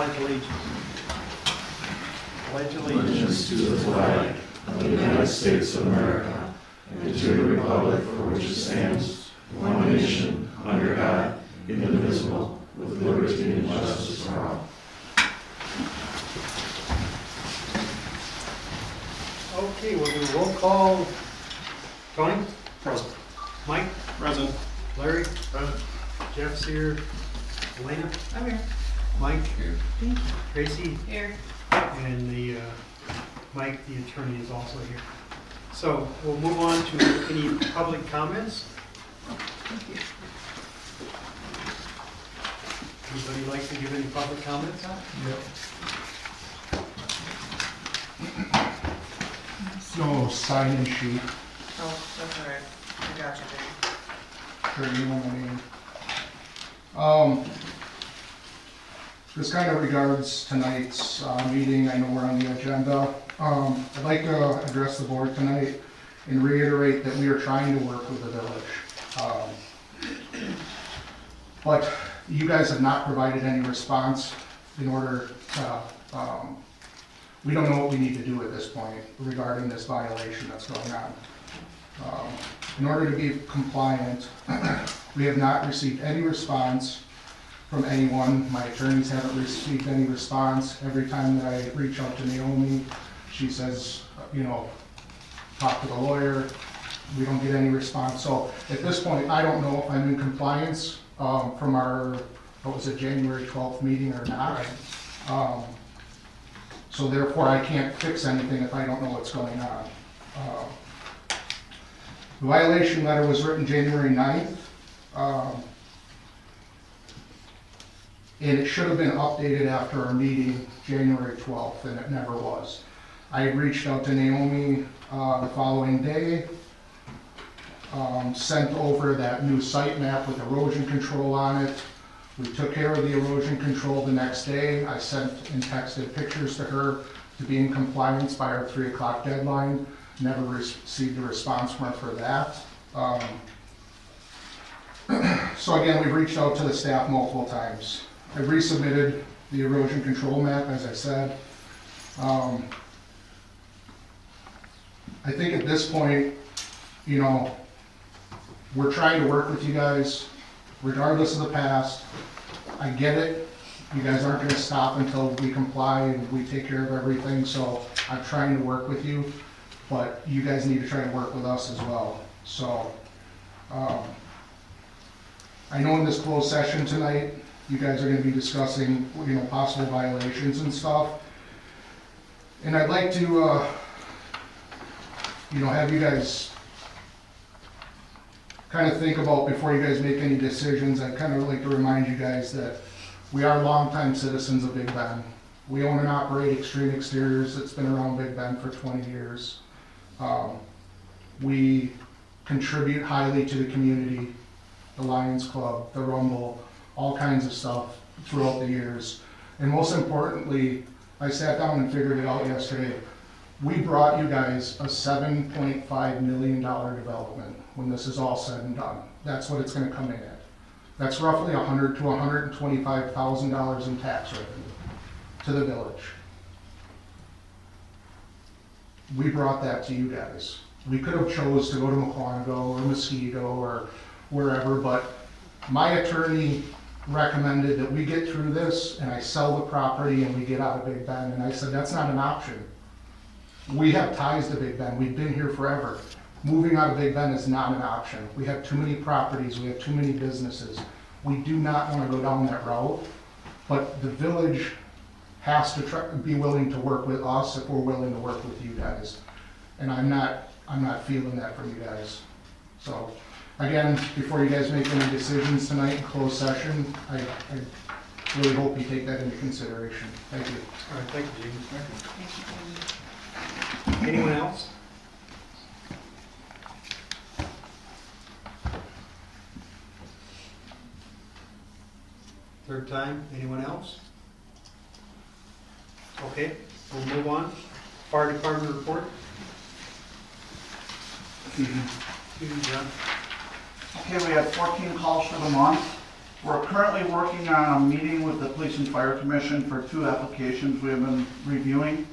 pledge allegiance. Pledge Allegiance to the flag of the United States of America and to the republic for which it stands, one nation, under God, indivisible, with liberty and justice for all. Okay, we'll do roll call. Tony? Present. Mike? Present. Larry? Present. Jeff's here. Elena? I'm here. Mike? Here. Thank you. Tracy? Here. And the, Mike, the attorney, is also here. So we'll move on to any public comments. Thank you. Anybody like to give any public comments? No sign-in sheet, Oh, that's all right. I got you, Dave. sure you know my name. This kind of regards tonight's meeting. I know we're on the agenda. I'd like to address the board tonight and reiterate that we are trying to work with the village. But you guys have not provided any response in order to, we don't know what we need to do at this point regarding this violation that's going on. In order to be compliant, we have not received any response from anyone. My attorneys haven't received any response. Every time that I reach out to Naomi, she says, talk to the lawyer. We don't get any response. So at this point, I don't know if I'm in compliance from our, January 12th meeting or not. So therefore, I can't fix anything if I don't know what's going on. The violation letter was written January 9th. And it should have been updated after our meeting January 12th, and it never was. I had reached out to Naomi the following day, sent over that new site map with erosion control on it. We took care of the erosion control the next day. I sent and texted pictures to her to be in compliance by our 3 o'clock deadline. Never received a response from her for that. So again, we've reached out to the staff multiple times. I resubmitted the erosion control map, as I said. I think at this point, we're trying to work with you guys, regardless of the past. I get it. You guys aren't gonna stop until we comply and we take care of everything, so I'm trying to work with you, but you guys need to try to work with us as well. So, I know in this closed session tonight, you guys are gonna be discussing, possible violations and stuff. And I'd like to, have you guys kind of think about, before you guys make any decisions, I'd kind of like to remind you guys that we are longtime citizens of Big Bend. We own and operate Extreme Exteriors that's been around Big Bend for 20 years. We contribute highly to the community, the Lions Club, the Rumble, all kinds of stuff throughout the years. And most importantly, I sat down and figured it out yesterday. We brought you guys a $7.5 million development when this is all said and done. That's what it's gonna come in at. That's roughly $100,000 to $125,000 in tax revenue to the village. We brought that to you guys. We could have chose to go to Mukwonago or Mosquito or wherever, but my attorney recommended that we get through this and I sell the property and we get out of Big Bend. And I said, that's not an option. We have ties to Big Bend. We've been here forever. Moving out of Big Bend is not an option. We have too many properties. We have too many businesses. We do not want to go down that route, but the village has to be willing to work with us if we're willing to work with you guys. And I'm not feeling that from you guys. So again, before you guys make any decisions tonight in closed session, I really hope you take that into consideration. Thank you. All right, thank you, Gene. Thank you, Jamie. Anyone else? Third time, anyone else? Okay, we'll move on. Fire department report. You, John. Okay, we had 14 calls for the month. We're currently working on a meeting with the Police and Fire Commission for 2 applications we have been reviewing.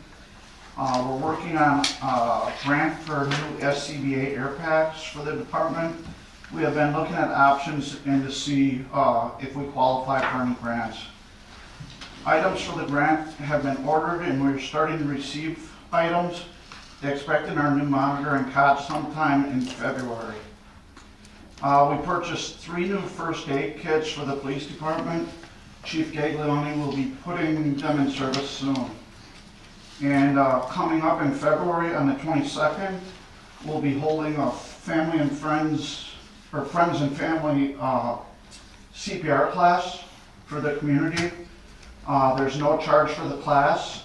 We're working on a grant for new SCBA air packs for the department. We have been looking at options and to see if we qualify for any grants. Items for the grant have been ordered and we're starting to receive items. Expecting our new monitor and cot sometime in February. We purchased 3 new first aid kits for the police department. Chief Gaglione will be putting them in service soon. And coming up in February on the 22nd, we'll be holding a family and friends, or friends and family CPR class for the community. There's no charge for the class.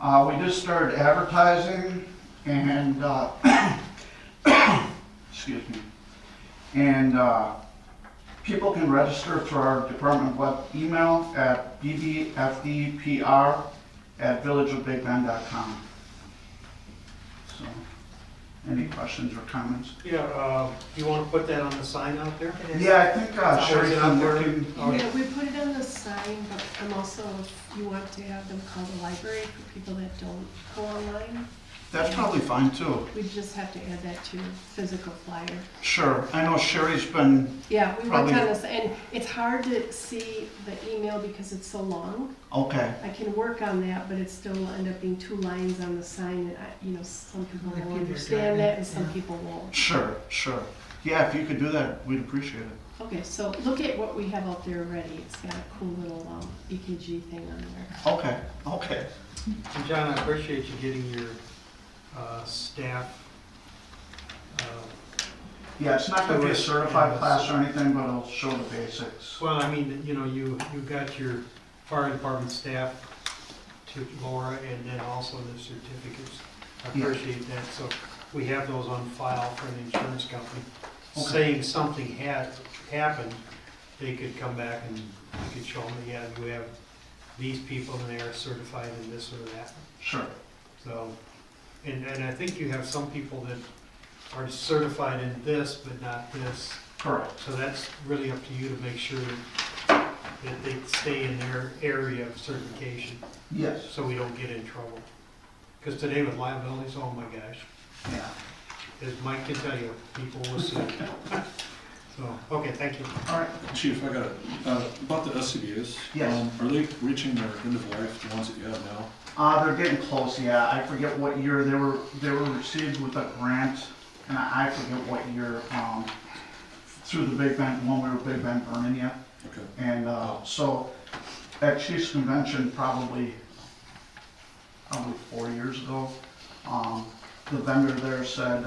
We just started advertising and, excuse me, and people can register through our department web email at bbfdpr@villageofbigbend.com. So, any questions or comments? Yeah, you want to put that on the sign out there? Yeah, I think Or is Sherry's it out been there? working. Oh, Yeah, we put it on the sign, but I'm also, if you want to have them call the library for people that don't go online, That's probably fine too. we just have to add that to physical flyer. Sure, I know Sherry's been, Yeah, we worked on Probably- this, and it's hard to see the email because it's so long. okay, I can work on that, but it still will end up being 2 lines on the sign, and some people Like will people understand drive that it, and some yeah. people won't. sure. Yeah, if you could do that, we'd appreciate it. Okay, so look at what we have out there already. It's got a cool little EKG thing on there. Okay. And John, I appreciate you getting your staff. Yeah, it's not gonna be a certified class or anything, but it'll show the basics. Well, I mean, you got your fire department staff to Laura and then also the certificates. I Yeah. appreciate that. So we have those on file for the insurance company. Okay. Saying something had happened, they could come back and we could show them, yeah, you have these people and they are certified in this or that. Sure. So, and I think you have some people that are certified in this but not this. Correct. So that's really up to you to make sure that they stay in their area of certification, Yes. so we don't get in trouble. Because today with liabilities, oh my gosh, Yeah. as Mike can tell you, people will sue. So, okay, thank you. All right. Chief, I got it. About the SCBA's. Yes. Are they reaching their end of life, the ones that you have now? They're getting close, yeah. I forget what year they were received with a grant, and I forget what year, through the Big Bend, when we were Big Bend burning yet. Okay. And, so, at Chiefs Convention, probably 4 years ago, the vendor there said,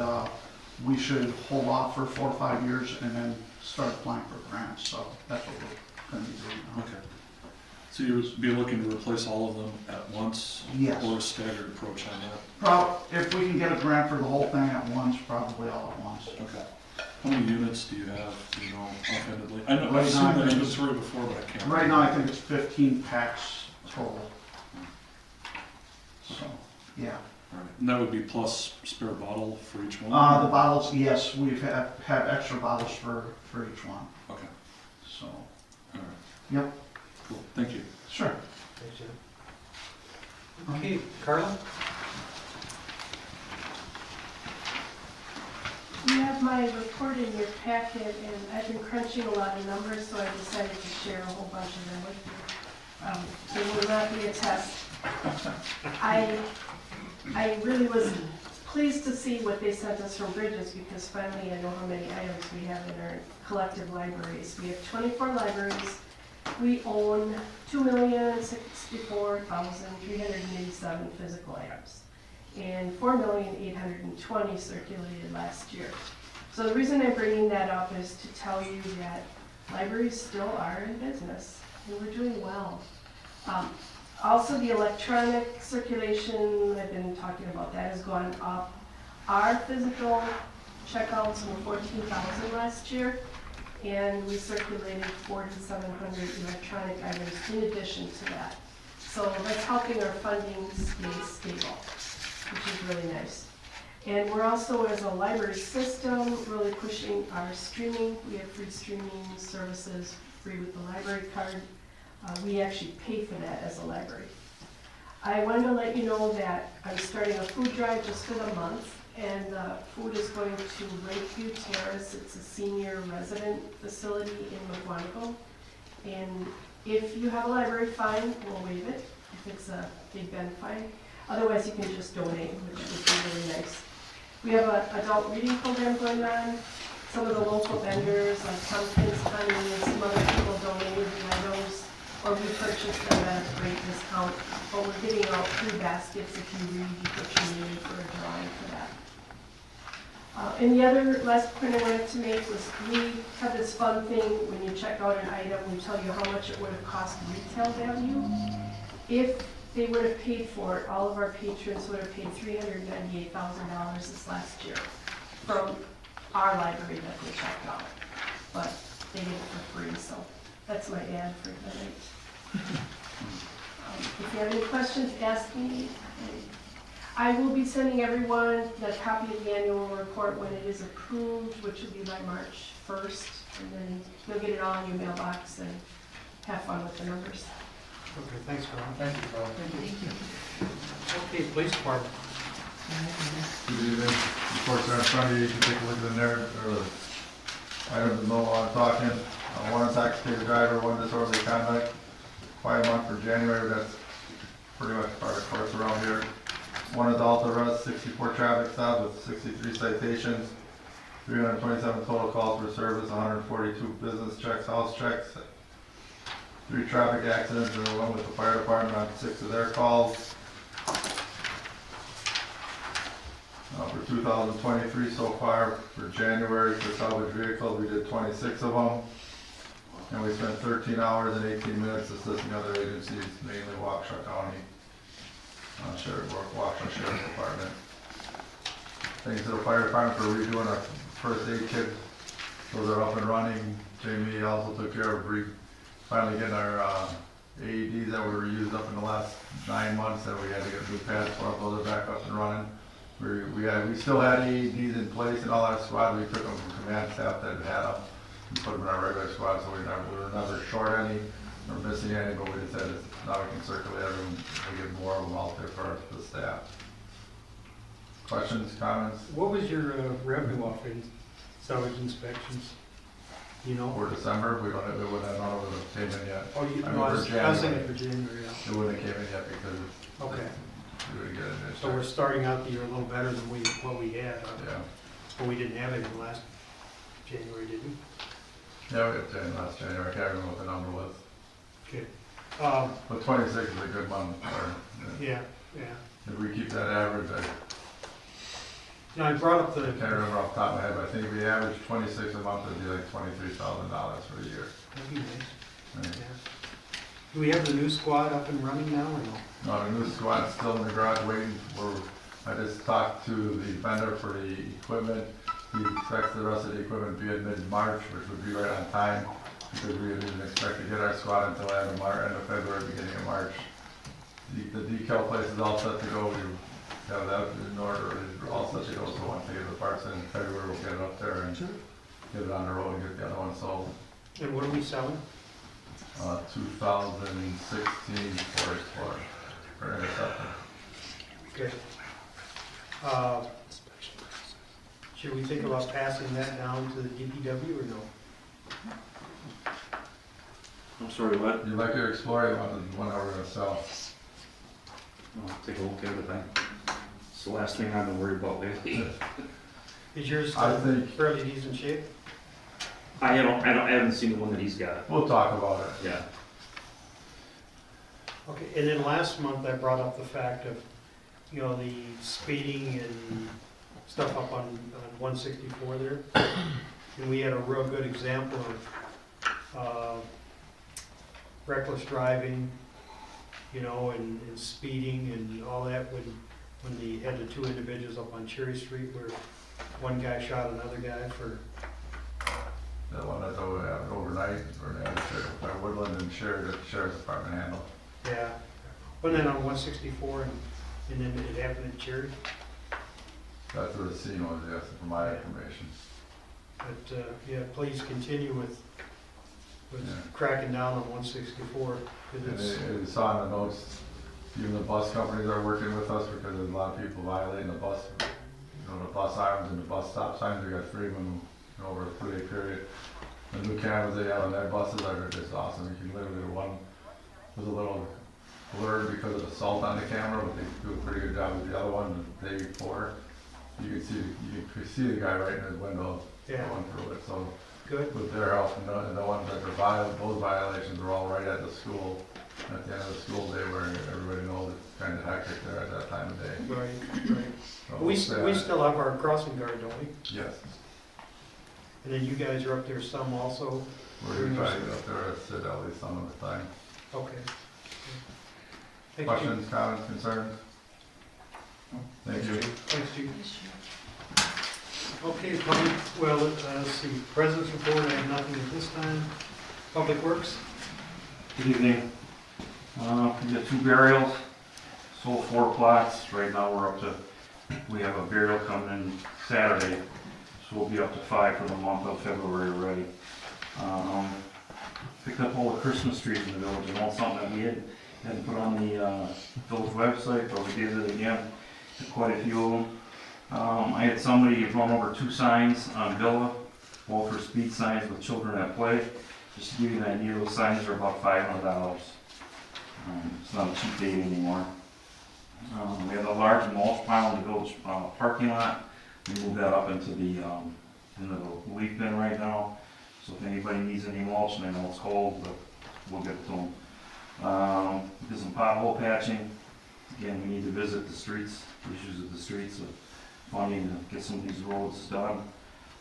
we should hold off for 4 or 5 years and then start applying for grants, so that's what we're gonna be doing now. Okay. So you would be looking to replace all of them at once? Yes. Or a staggered approach on that? If we can get a grant for the whole thing at once, probably all at once. Okay. How many units do you have, do you know, offhandedly? I know, Right I've seen now, the I think inventory before, but I can't. Right now, I think it's 15 packs total. So, yeah. All right. And that would be plus spare bottle for each one? The bottles, yes, we've have extra bottles for each one, Okay, so, all right. yep, Cool, thank you. sure. Thanks, Jim. Okay, Carla? You have my report in your packet, and I've been crunching a lot of numbers, so I decided to share a whole bunch of them with you. It will not be a test. I really was pleased to see what they sent us from Bridges, because finally I know how many items we have in our collective libraries. We have 24 libraries. We own 2,064,387 physical items, and 4,820 circulated last year. So the reason I'm bringing that up is to tell you that libraries still are in business, and we're doing well. Also, the electronic circulation, I've been talking about, that has gone up. Our physical checkouts were 14,000 last year, and we circulated 4,700 electronic items in addition to that. So that's helping our funding stay stable, which is really nice. And we're also, as a library system, really pushing our streaming. We have free streaming services free with the library card. We actually pay for that as a library. I wanted to let you know that I'm starting a food drive just for the month, and the food is going to Lakeview Terrace. It's a senior resident facility in McGuanago. And if you have a library fine, we'll waive it, if it's a Big Bend fine. Otherwise, you can just donate, which would be really nice. We have an adult reading program going on. Some of the local vendors, like Pumpkins, Honey, and some other people donated the items, or we purchased them at a great discount. But we're giving out free baskets if you read, you put your name in for a drawing for that. And the other last point I wanted to make was we have this fun thing, when you check out an item, we tell you how much it would have cost retail value. If they would have paid for it, all of our patrons would have paid $398,000 this last year from our library that they checked out. But they did it for free, so that's my ad for tonight. If you have any questions, ask me. I will be sending everyone the copy of the annual report when it is approved, which will be by March 1st. And then you'll get it all in your mailbox and have fun with the numbers. Okay, thanks, Carl. Thank you, Carl. Okay, police department. Good evening. Reports are in front of you. You can take a look at the narrative, or the items that know while I'm talking. One intoxicated driver, one disorderly conduct. Quiet month for January, that's pretty much part of course around here. One adult arrest, 64 traffic stops with 63 citations, 327 total calls for service, 142 business checks, house checks, 3 traffic accidents, and 1 with the fire department on 6 of their calls. For 2023 so far, for January, for salvage vehicles, we did 26 of them. And we spent 13 hours and 18 minutes assisting other agencies, mainly Waukesha County, Waukesha Sheriff's Department. Thanks to the fire department for redoing our first aid kit. Those are up and running. Jamie also took care of finally getting our AEDs that were used up in the last 9 months that we had to get new pads for. Those are back up and running. We still had AEDs in place in all our squad. We took them from command staff that had them and put them in our regular squad, so we were never short any or missing any, but we decided now we can circulate them and we get more of them out there for the staff. Questions, comments? What was your revenue off in salvage inspections? You know? For December, we wouldn't have none of the payment yet. Oh, you, I mean, no, I for was January. thinking for January, yeah. It wouldn't have came in yet because Okay, we didn't get it. so we're starting out the year a little better than what we had, Yeah, but we didn't have it in last January, did we? yeah, we got 10 last January. I can't remember what the number was. Okay. But 26 is a good month. Yeah, yeah. If we keep that average, I Now, I brought up the, can't remember off the top of my head, but I think if we average 26 a month, it'd be like $23,000 for the year. that'd be nice, Right. yeah. Do we have the new squad up and running now, or no? No, the new squad's still in the garage waiting for, I just talked to the vendor for the equipment. He expects the rest of the equipment to be in mid-March, which would be right on time, because we didn't expect to get our squad until end of February, beginning of March. The decal place is all set to go. We have that in order, it's all set to go, so once they get the parts in February, we'll get it up there and get it on the road and get the other one sold. And what are we selling? 2016 Ford Explorer for Interceptor. Okay. Should we think about passing that down to the DPW or no? I'm sorry, what? You like your Explorer, you want the one that we're gonna sell? I'll take a look at it then. It's the last thing I've been worried about lately. Is yours I still think- fairly decent shape? I haven't seen the one that he's got. We'll talk about it. Yeah. Okay, and then last month I brought up the fact of, you know, the speeding and stuff up on 164 there. And we had a real good example of reckless driving, you know, and speeding and all that when they had the 2 individuals up on Cherry Street where one guy shot another guy for, The one that's overnight, or by Woodland and Sherry, that the Sheriff's Department handled. yeah. But then on 164 and then it happened at Cherry. That's where the scene was, yes, from my information. But, yeah, please continue with was Yeah. cracking down on 164. And It's, it saw in the notes, even the bus companies are working with us because there's a lot of people violating the bus, the bus irons and the bus stop signs. We got 3 of them over a 3-day period. The new cameras they have on their buses are just awesome. You can literally, one was a little blurred because of the salt on the camera, but they do a pretty good job with the other one the day before. You can see the guy right in his window yeah, going through it. So good. with their help and the ones that are those violations are all right at the school, at the end of the school day where everybody knows it's kind of hectic there at that time of day. Right, right. So, We yeah, still have our crossing guard, don't we? Yes, And then you guys are up there some also? we're gonna try to get up there at sit at least some of the time. Okay. Thank you. Questions, comments, concerns? Thank you. Thanks, Chief. Okay, public, well, let's see, President's report, I have nothing at this time. Public Works? Good evening. We got 2 burials, sold 4 plots. Right now we're up to, we have a burial coming in Saturday, so we'll be up to 5 for the month of February already. Picked up all the Christmas trees in the village, and all something that we hadn't put on the village website, but we did it again. Quite a few of them. I had somebody run over 2 signs on Villa, both are speed signs with children at play. Just to give you an idea, those signs are about $500. It's not a cheap date anymore. We have a large mulch pile in the village parking lot. We moved that up into the leaf bin right now. So if anybody needs any mulch, and I know it's cold, but we'll get it to them. Did some pothole patching. Again, we need to visit the streets, issues of the streets, of funding to get some of these roads done.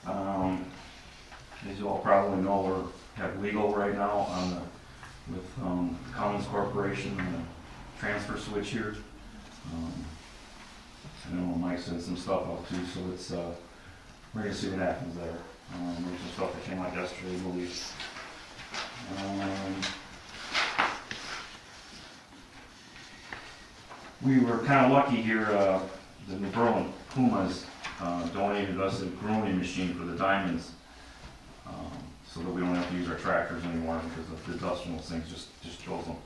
As you all probably know, we have legal right now on with Cummins Corporation and the transfer switch here. I know Mike sent some stuff out too, so it's we're gonna see what happens there. There's some stuff that came out yesterday, I believe. We were kind of lucky here. The New Berlin Pumas donated us a grooming machine for the diamonds, so that we don't have to use our tractors anymore because of the dust from those things just kills them.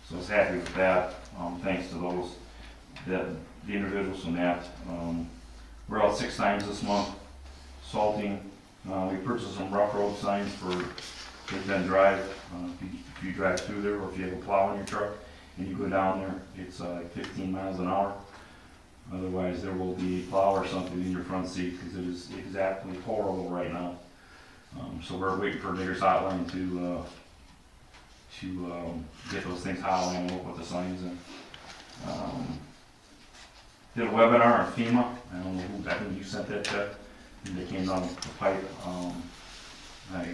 So I was happy with that. Thanks to those, the individuals from that. We're out 6 times this month, salting. We purchased some rough road signs for Big Bend Drive. If you drive through there, or if you have a plow in your truck and you go down there, it's like 15 miles an hour. Otherwise, there will be a plow or something in your front seat because it is exactly horrible right now. So we're waiting for Digger's Hotline to get those things howling and we'll put the signs in. Did a webinar on FEMA. I don't know who, I think you sent that to. They came down the pipe. I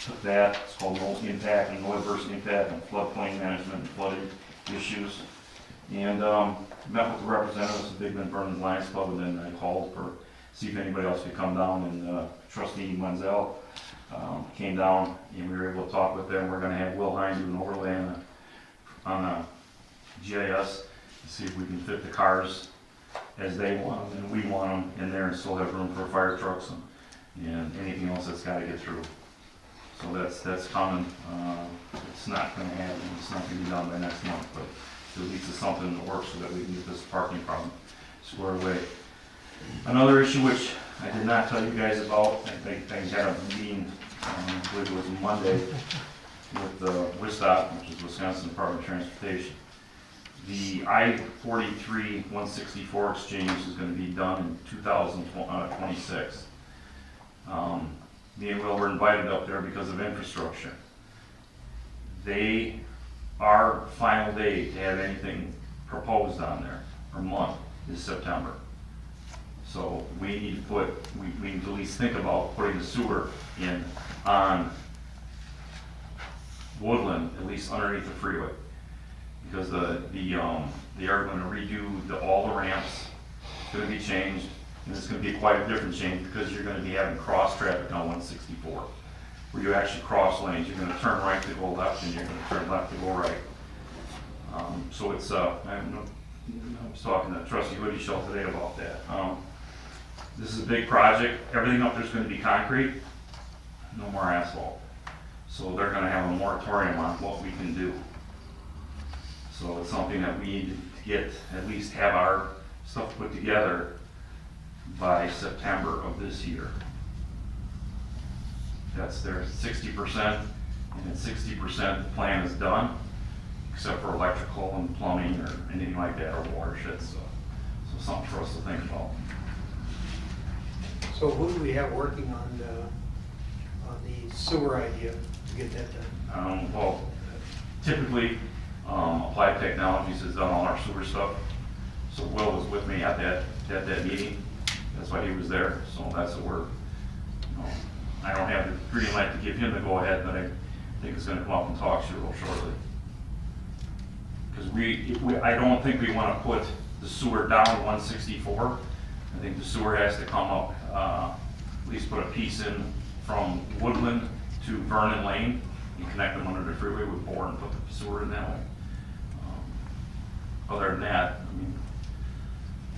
took that. It's called No Impact and No Adverse Impact on Floodplain Management and Flooding Issues. And met with the representatives of Big Bend Burns Lions Club, and then I called for see if anybody else could come down. And Trustee Menzel came down, and we were able to talk with them. We're going to have Will Hine do an overlay on a GIS to see if we can fit the cars as they want them and we want them in there and still have room for fire trucks and anything else that's got to get through. So that's coming. It's not going to happen. It's not going to be done by next month, but at least it's something in the works so that we can get this parking problem squared away. Another issue which I did not tell you guys about, I had a meeting, I believe it was Monday, with WISTOP, which is Wisconsin Department of Transportation. The I-43-164 exchange is going to be done in 2026. Me and Will were invited up there because of infrastructure. Our final day to have anything proposed on there, or month, is September. So we need to we need to at least think about putting the sewer in on Woodland, at least underneath the freeway. Because they are going to redo all the ramps. It's going to be changed, and it's going to be quite a different change because you're going to be having cross traffic on 164, where you actually cross lanes. You're going to turn right to go left, and you're going to turn left to go right. So it's I was talking to Trustee Woody Schell today about that. This is a big project. Everything up there is going to be concrete, no more asphalt. So they're gonna have a moratorium on what we can do. So it's something that we need to get, at least have our stuff put together by September of this year. That's their 60%, and at 60%, the plan is done, except for electrical and plumbing or anything like that, or watersheds, so something for us to think about. So who do we have working on the sewer idea to get that done? Well, typically, Applied Technologies has done all our sewer stuff. So Will was with me at that meeting. That's why he was there. So that's what we're, I don't have the green light to give him the go-ahead, but I think it's gonna come up and talk to you real shortly. Because I don't think we wanna put the sewer down to 164. I think the sewer has to come up, at least put a piece in from Woodland to Vernon Lane and connect them under the freeway with bore and put the sewer in that way. Other than that, I mean,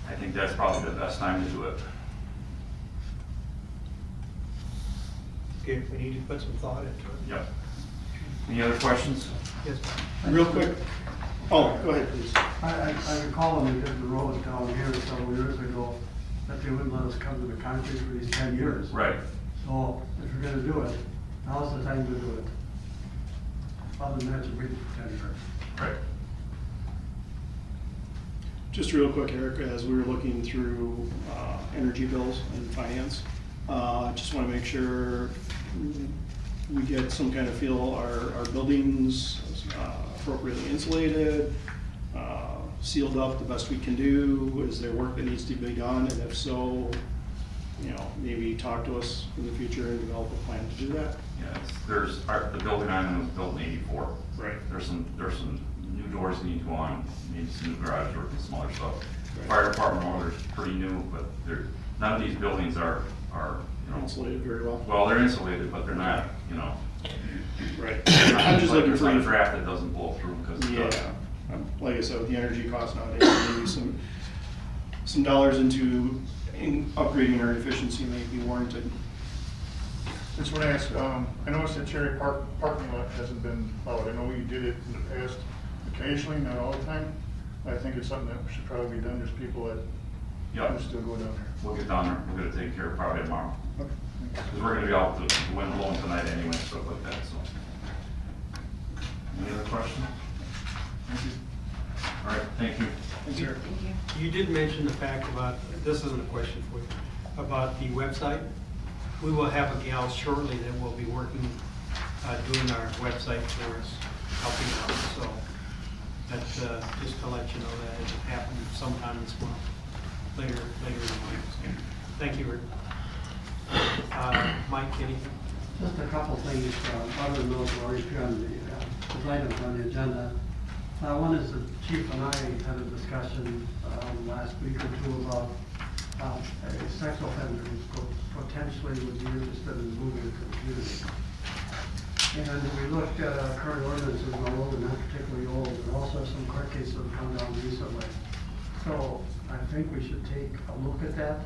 I think that's probably the best time to do it. Okay, we need to put some thought into it. Yep. Any other questions? Yes, Real quick, oh, go ahead, please. I recall when we did the road down here several years ago, that they wouldn't let us come to the concrete for these 10 years. Right. So if you're gonna do it, now's the time to do it. Other than that, it's a wait for 10 years. Right. Just real quick, Eric, as we were looking through energy bills and finance, just want to make sure we get some kind of feel, are buildings appropriately insulated, sealed up the best we can do? Is there work that needs to be done? And if so, maybe talk to us in the future and develop a plan to do that? Yeah, the building I'm in was built in '84. Right. There's some new doors that need to go on, maybe some new garage doors and some other stuff. Right. Fire department order's pretty new, but none of these buildings are, Insulated very well. well, they're insulated, but they're not, Right. I'm just looking there's for not a draft that doesn't blow through because it does. Yeah, like I said, with the energy costs nowadays, maybe some dollars into upgrading our efficiency may be warranted. Just want to ask, I noticed that Cherry Park parking lot hasn't been plowed. I know we did it in the past occasionally, not all the time. I think it's something that should probably be done. There's people that Yeah, still go down there. we'll get down there, we're gonna take care of it probably tomorrow. Okay, thanks. Because we're gonna be out with the wind blowing tonight anyway, stuff like that, so. Any other questions? Thank you. All right, thank you. Thanks, Eric. You did mention the fact about, this isn't a question for you, about the website. We will have a gal shortly that will be working, doing our website for us, helping out, so that, just to let you know that it happened sometime this month, later in the month. So, thank you, Rick. Mike, anything? Just a couple things, other than those that already appear on the items on the agenda. One is the chief and I had a discussion last week or two about a sex offender who potentially would be interested in moving to the community. And we looked at our current ordinances, although they're not particularly old, and also some court cases have come down recently. So I think we should take a look at that.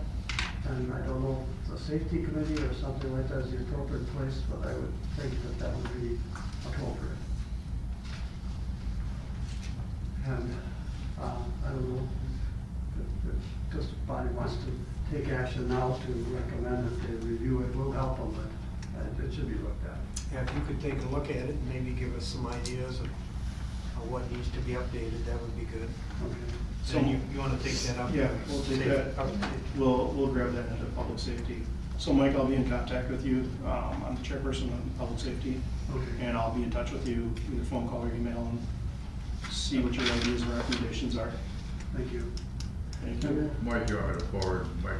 And I don't know if the safety committee or something like that is the appropriate place, but I would think that that would be appropriate. And I don't know if this body wants to take action now to recommend that they review it, will help them, but it should be looked at. Yeah, if you could take a look at it and maybe give us some ideas of what needs to be updated, that would be good. Okay. So you want to take that up? Yeah, we'll take that. We'll grab that into public safety. So Mike, I'll be in contact with you. I'm the chairperson on public safety. Okay. And I'll be in touch with you, either phone call or email, and see what your ideas and recommendations are. Thank you. Thank you. Mike, you want me to forward, Mike,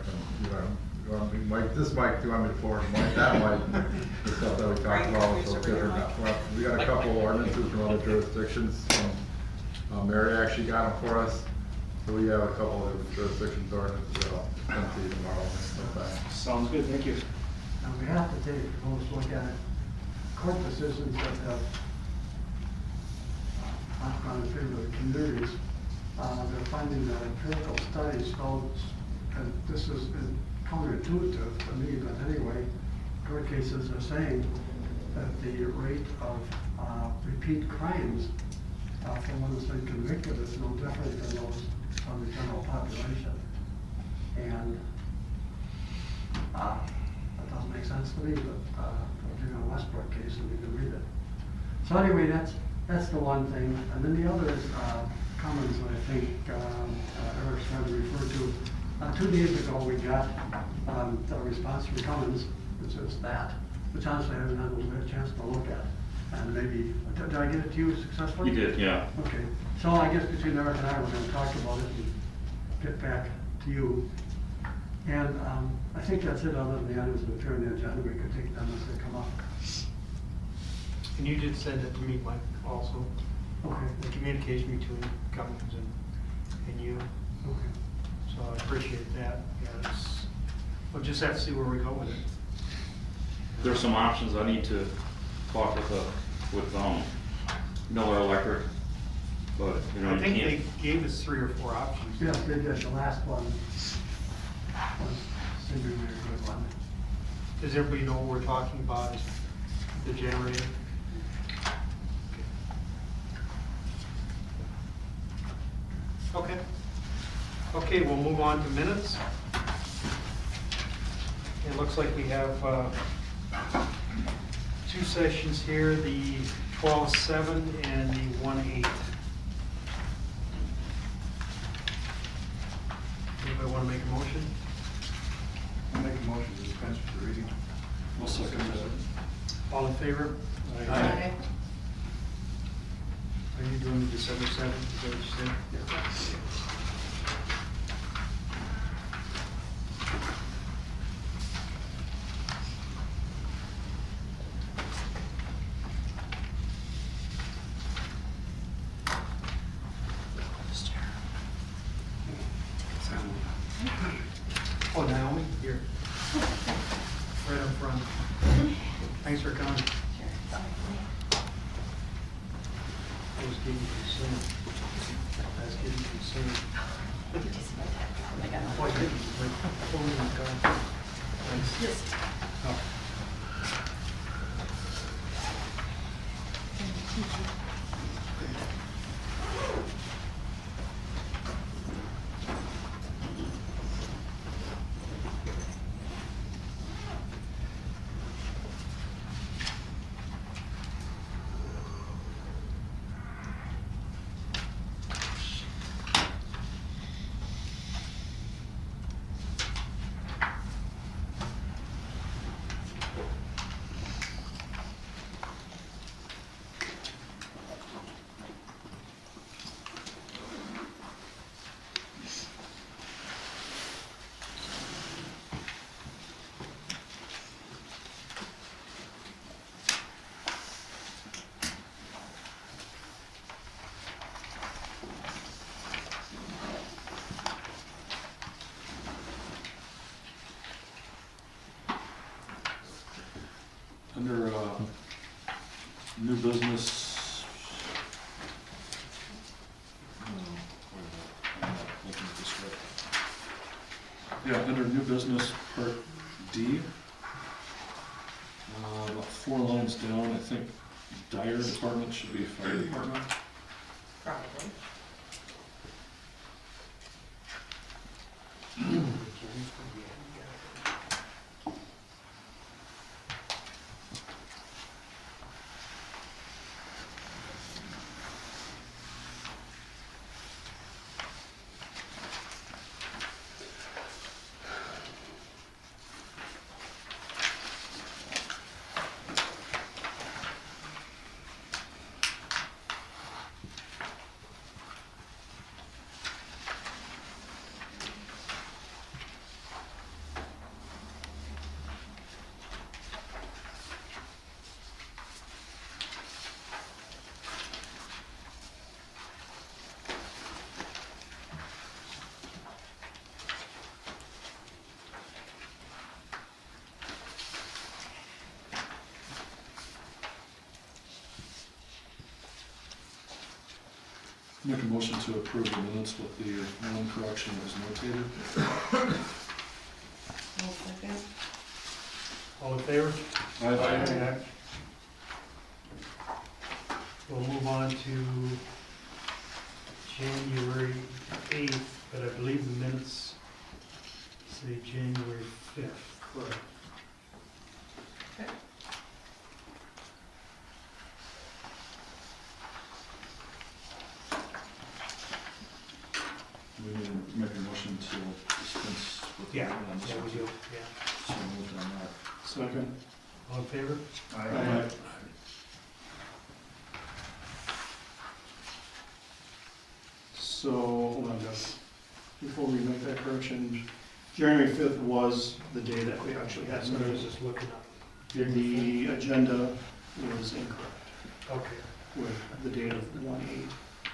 Mike, this Mike, do you want me to forward Mike, that Mike, the stuff that we talked about, so different. Well, we got a couple ordinances from other jurisdictions. Mary actually got them for us, so we have a couple of jurisdictions ordinances that I'll send to you tomorrow. Sometime. Sounds good, thank you. Now, we have to take a close look at court decisions that have not gone in favor of the communities. They're finding that empirical studies show, and this is counterintuitive to me, but anyway, court cases are saying that the rate of repeat crimes for one that's been convicted is no different than those of the general population. And that doesn't make sense to me, but I'll give you a Westbrook case and you can read it. So anyway, that's the one thing. And then the other is Cummins, I think Eric's trying to refer to. 2 days ago, we got the response from Cummins, which is that, which honestly I haven't had a chance to look at. And maybe, did I get it to you successfully? You did, yeah. Okay, so I guess between Eric and I, we're gonna talk about it and get back to you. And I think that's it, other than the items that appear on the agenda, we could take them as they come up. And you did send it to me, Mike, also, Okay, the communication between Cummins and you, okay. so I appreciate that. Yeah, we'll just have to see where we go with it. There's some options. I need to talk with Miller Electric, but you know, I you think can't. they gave us 3 or 4 options. Yes, they did, the last one was seemingly a good one. Does everybody know what we're talking about, is the generator? Okay. Okay, we'll move on to minutes. It looks like we have 2 sessions here, the 12-7 and the 1-8. Anybody want to make a motion? I'll make a motion to dispense with the reading. I'll second that. All in favor? Aye. Are you doing December 7th, is that what you said? Oh, Naomi, here. Right up front. Thanks for coming. I was getting concerned. I was getting concerned. Oh, I didn't. My phone was gone. Thanks. Oh. Under new business. Yeah, under new business, part D. About 4 lines down, I think Dyer Department should be Fire Department. Probably. Make a motion to approve the minutes with the one correction that was notated. One second. All in favor? Aye. we'll move on to January 8th, but I believe the minutes say January 5th. Correct. We need to make a motion to dispense with the Yeah, reading on this yeah, one. we do, yeah. So moved on that. Second. All in favor? Aye. So, hold on, Jeff. Before we make that correction, January 5th was the day that we actually had That's what I was minutes. just looking up. The agenda was incorrect Okay, with the date of 1/8.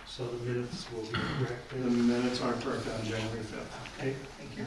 so the minutes will be correct The then? minutes are correct on January 5th. Okay, Thank you.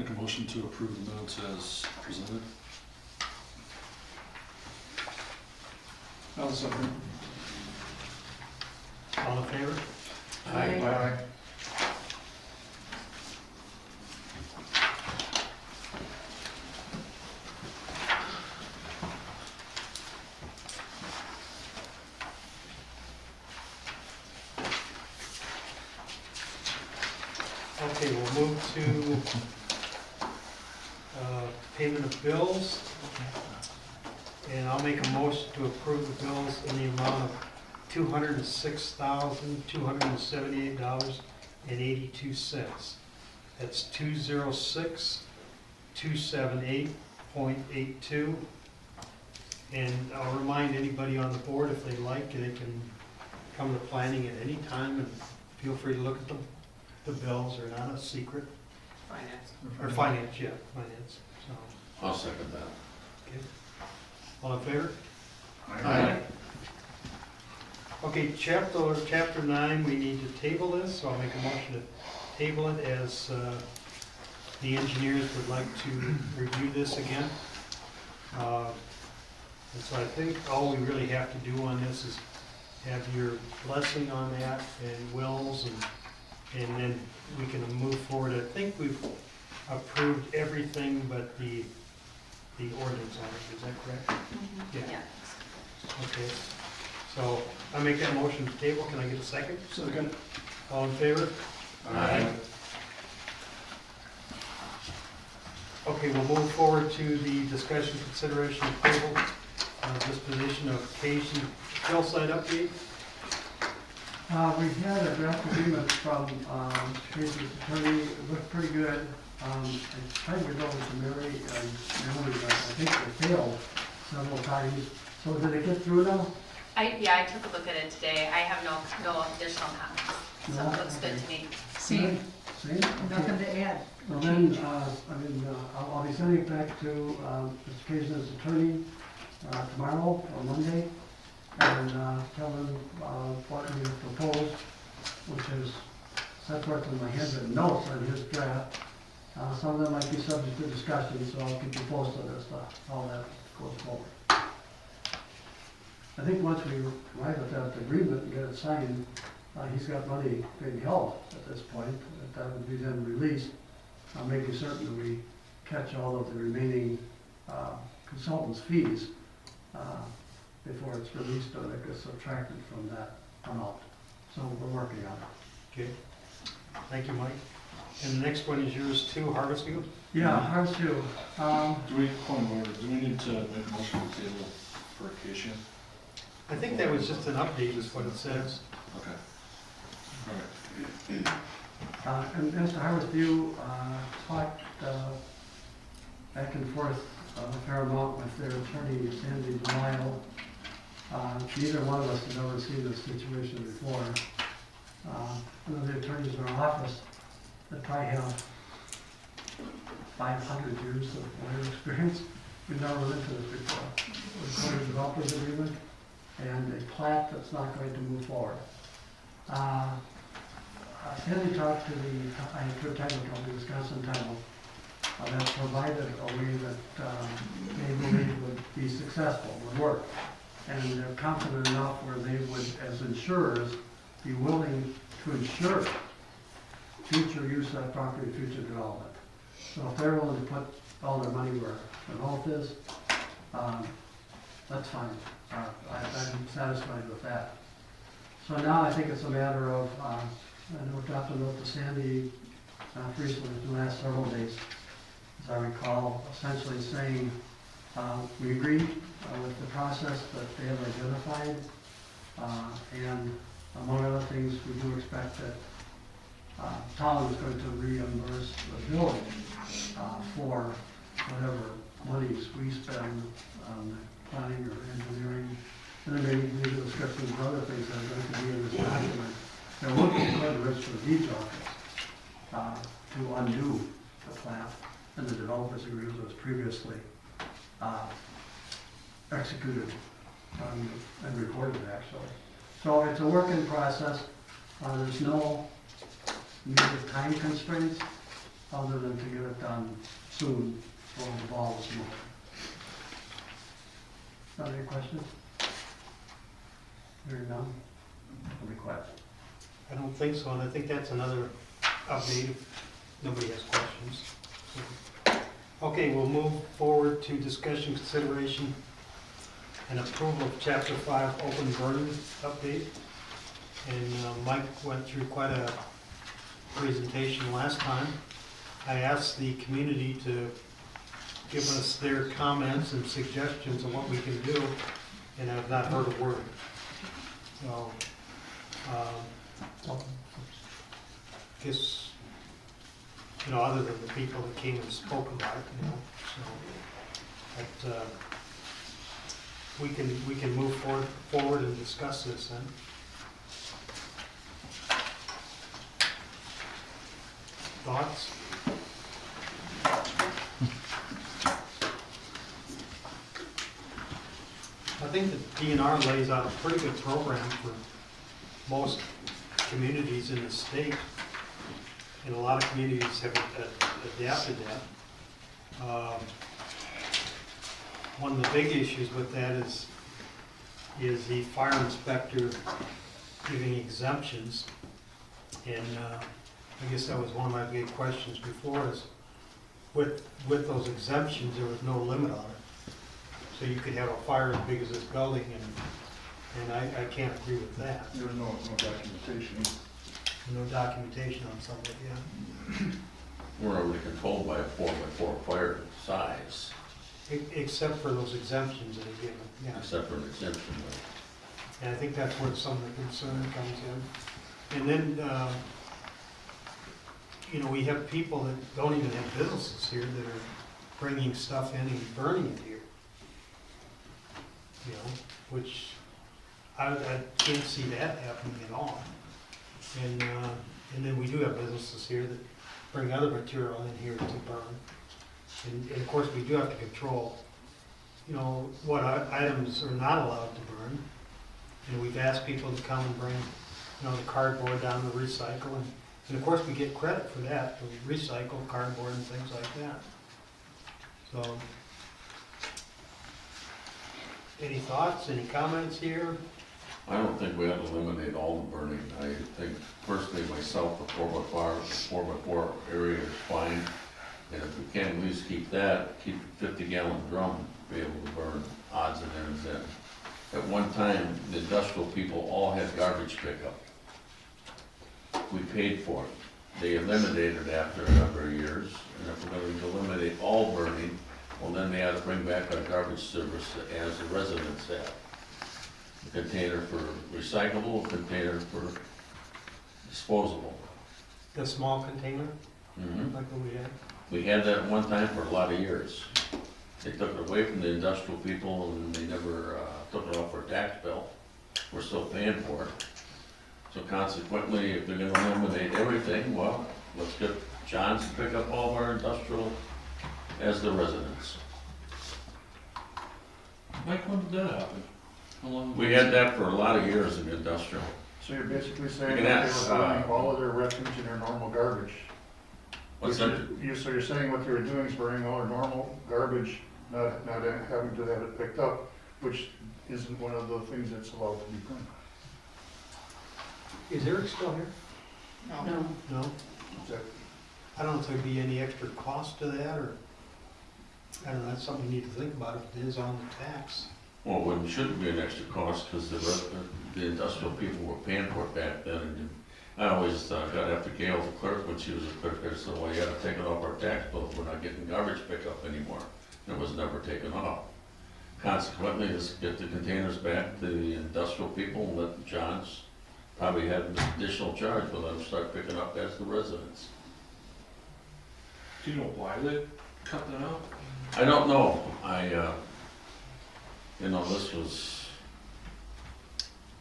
Make a motion to approve the minutes as presented. I'll second. All in favor? Aye. Okay, we'll move to payment of bills. And I'll make a motion to approve the bills in the amount of $206,278.82. That's 206,278.82. And I'll remind anybody on the board, if they like, they can come to planning at any time and feel free to look at the bills. They're not a secret. Finance. Or finance, yeah, finance, so, I'll second that. okay. All in favor? Aye. Okay, chapter 9, we need to table this, so I'll make a motion to table it as the engineers would like to review this again. And so I think all we really have to do on this is have your blessing on that and wills, and then we can move forward. I think we've approved everything but the ordinance on it, is that correct? Yeah. Okay, so I make that motion to table, can I get a second? Second. All in favor? Aye. Okay, we'll move forward to the discussion, consideration, approval, disposition of Casey hillside update. We had a draft agreement from Casey's attorney, it looked pretty good. I tried to go to Mary and Melanie, but I think they failed several times. So did it get through now? I took a look at it today. I have no additional comments, so No? it looks good to me. Same? Nothing to add. Well then, I'll be sending it back to Mr. Casey's attorney tomorrow or Monday and tell him what we have proposed, which is set forth in my handwritten notes on his draft. Some of them might be subject to discussion, so I'll keep you posted as to how that goes forward. I think once we arrive at that agreement and get it signed, he's got money being held at this point, that would be then released. I'm making certain that we catch all of the remaining consultant's fees before it's released or it gets subtracted from that amount. So we're working on it. Okay, thank you, Mike. And the next one is yours too, Harvestview? Yeah, ours too. Do we need to make a motion to table for Acacia? I think that was just an update, is what it says. Okay. All right. And as to Harvestview, talked back and forth a fair amount with their attorney, Sandy DeMille. Neither one of us had ever seen this situation before. One of the attorneys in our office that probably have 500 years of lawyer experience. We've never run into this before. We're going to develop this agreement and a plat that's not going to move forward. Sandy talked to the title company, Wisconsin Title, that provided a way that they believe would be successful, would work. And they're confident enough where they would, as insurers, be willing to insure future use of that property, future development. So if they're willing to put all their money where their mouth is, that's fine. I'm satisfied with that. So now I think it's a matter of, I know I dropped a note to Sandy recently, in the last several days, as I recall, essentially saying, we agree with the process that they have identified, and among other things, we do expect that Tom is going to reimburse the village for whatever monies we spend on planning or engineering. And then maybe the descriptions of other things that are going to be in this document. They're working to go to the Register of Deeds office to undo the plat and the developer's agreement that was previously executed and recorded actually. So it's a work in process. There's no major time constraints. other than to get it done soon before the ball is moving. Any questions? Hearing none, I'll be quiet. I don't think so, and I think that's another update if nobody has questions. Okay, we'll move forward to discussion, consideration, and approval of Chapter 5 open burning update. And Mike went through quite a presentation last time. I asked the community to give us their comments and suggestions on what we can do, and I've not heard a word. So, guess, you know, other than the people that came and spoke about it, you know, so, but, we can move forward and discuss this then. Thoughts? I think the DNR lays out a pretty good program for most communities in the state, and a lot of communities have adapted that. One of the big issues with that is the fire inspector giving exemptions, and I guess that was one of my big questions before, is with those exemptions, there was no limit on it. So you could have a fire as big as this building, and I can't agree with that. There's no documentation. No documentation on something, yeah. We're already controlled by a 4x4 fire size, Except for those exemptions that are given, yeah. except for an exemption. And I think that's where some of the concern comes in. And then, you know, we have people that don't even have businesses here that are bringing stuff in and burning it here. You know, which I can't see that happening at all. And then we do have businesses here that bring other material in here to burn. And of course, we do have to control, you know, what items are not allowed to burn. And we've asked people to come and bring, you know, the cardboard down to recycle. And of course, we get credit for that, to recycle cardboard and things like that. So, any thoughts, any comments here? I don't think we have to eliminate all the burning. I think personally myself, the 4x4 area is fine. And if we can at least keep that, keep a 50-gallon drum, be able to burn odds and ends in. At one time, the industrial people all had garbage pickup. We paid for it. They eliminated it after a number of years. And if we're going to eliminate all burning, well, then they ought to bring back our garbage service as the residents have. A container for recyclable, a container for disposable. The small container, Mhm. like what we had? We had that at one time for a lot of years. They took it away from the industrial people and they never took it off our tax bill. We're still paying for it. So consequently, if they're gonna eliminate everything, well, let's get John's to pick up all of our industrial as the residents. Mike, when did that happen? How long? We had that for a lot of years in industrial. So you're basically saying You that can they ask, were burning all of their refuse in their normal garbage? What's So that? you're saying what they were doing is burning all their normal garbage, not having to have it picked up, which isn't one of the things that's allowed to be burned. Is Eric still here? No. No? Is that- I don't know if there'd be any extra cost to that, or, I don't know, that's something we need to think about if it is on the tax. Well, it shouldn't be an extra cost because the industrial people were paying for it back then. And I always got after Gail, the clerk, when she was a clerk, I said, well, you gotta take it off our tax bill if we're not getting garbage pickup anymore. And it was never taken off. Consequently, let's get the containers back to the industrial people and let the Johns probably have an additional charge, but let them start picking up as the residents. Do you know why they cut that out? I don't know. You know, this was,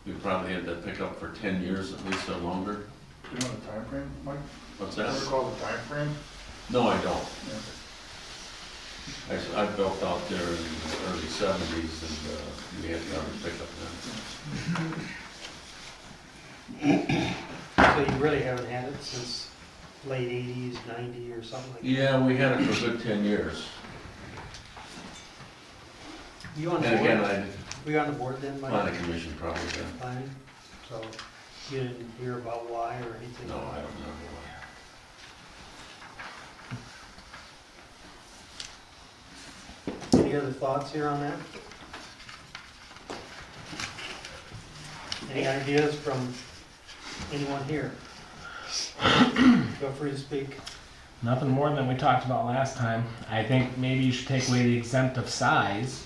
we probably had that pickup for 10 years at least or longer. Do you know the timeframe, Mike? What's Do you that? recall the timeframe? No, I don't. Yeah. I built out there in the early 70s and we had garbage pickup then. So you really haven't had it since late 80s, 90 or something like that. Yeah, we had it for a good 10 years. You on the And again, board? Were you on the board then, Mike? On the commission probably, yeah. Planning? So you didn't hear about why or anything? No, I don't know why. Any other thoughts here on that? Any ideas from anyone here? Feel free to speak. Nothing more than we talked about last time. I think maybe you should take away the exempt of size.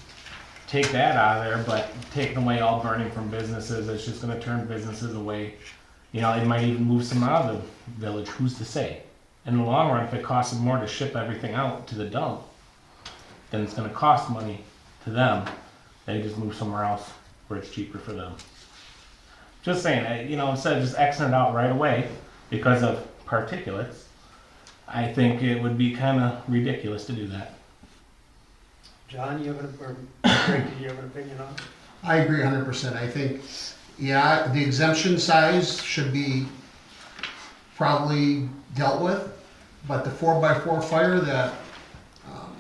Take that out of there, but taking away all burning from businesses, it's just gonna turn businesses away. You know, it might even move some out of the village, who's to say? In the long run, if it costs them more to ship everything out to the dump, then it's gonna cost money to them. They just move somewhere else where it's cheaper for them. Just saying, you know, instead of just Xing it out right away because of particulates, I think it would be kind of ridiculous to do that. John, you have or Greg, did you have an opinion on it? I agree 100%. I think, yeah, the exemption size should be probably dealt with, but the 4x4 fire, that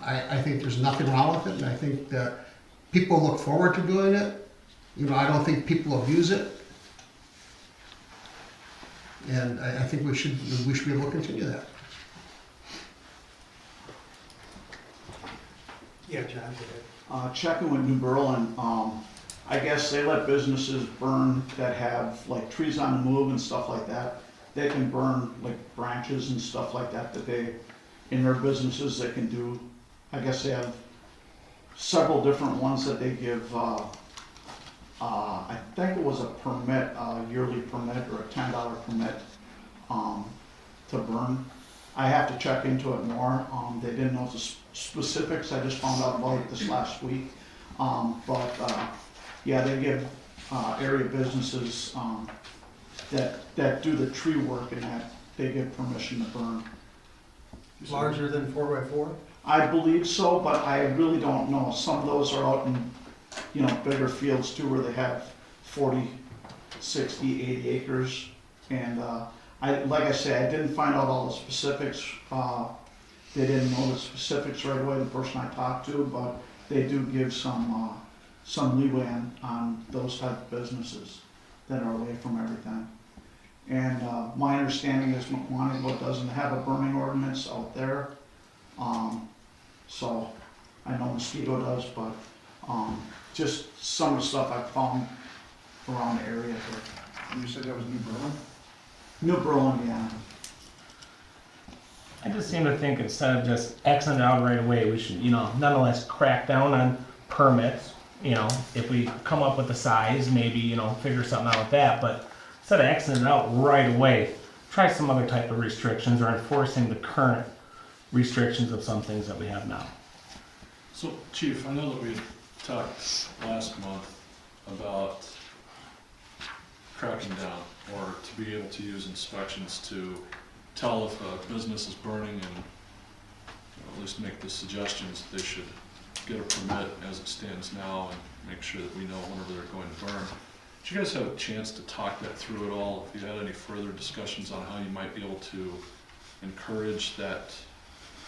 I think there's nothing wrong with it, and I think that people look forward to doing it. You know, I don't think people abuse it, and I think we should be able to continue that. Yeah, John, go ahead. Checking with New Berlin, I guess they let businesses burn that have like trees on the move and stuff like that. They can burn like branches and stuff like that they, in their businesses, they can do. I guess they have several different ones that they give, I think it was a permit, a yearly permit or a $10 permit to burn. I have to check into it more. They didn't know the specifics. I just found out about it this last week. Yeah, they give area businesses that do the tree work and that they give permission to burn. Larger than 4x4? I believe so, but I really don't know. Some of those are out in, you know, bigger fields too, where they have 40, 60, 80 acres. And like I say, I didn't find out all the specifics. They didn't know the specifics right away, the person I talked to, but they do give some leeway on those type of businesses that are away from everything. And my understanding is Mukwonago doesn't have a burning ordinance out there. So I know Mosquito does, but just some of the stuff I found around the area here. You said that was New Berlin? New Berlin, yeah. I just seem to think instead of just Xing it out right away, we should, you know, nonetheless crack down on permits. You know, if we come up with the size, maybe, you know, figure something out with that. But instead of Xing it out right away, try some other type of restrictions or enforcing the current restrictions of some things that we have now. So, Chief, I know that we talked last month about cracking down, or to be able to use inspections to tell if a business is burning and, you know, at least make the suggestions that they should get a permit as it stands now and make sure that we know whenever they're going to burn. Did you guys have a chance to talk that through at all? If you had any further discussions on how you might be able to encourage that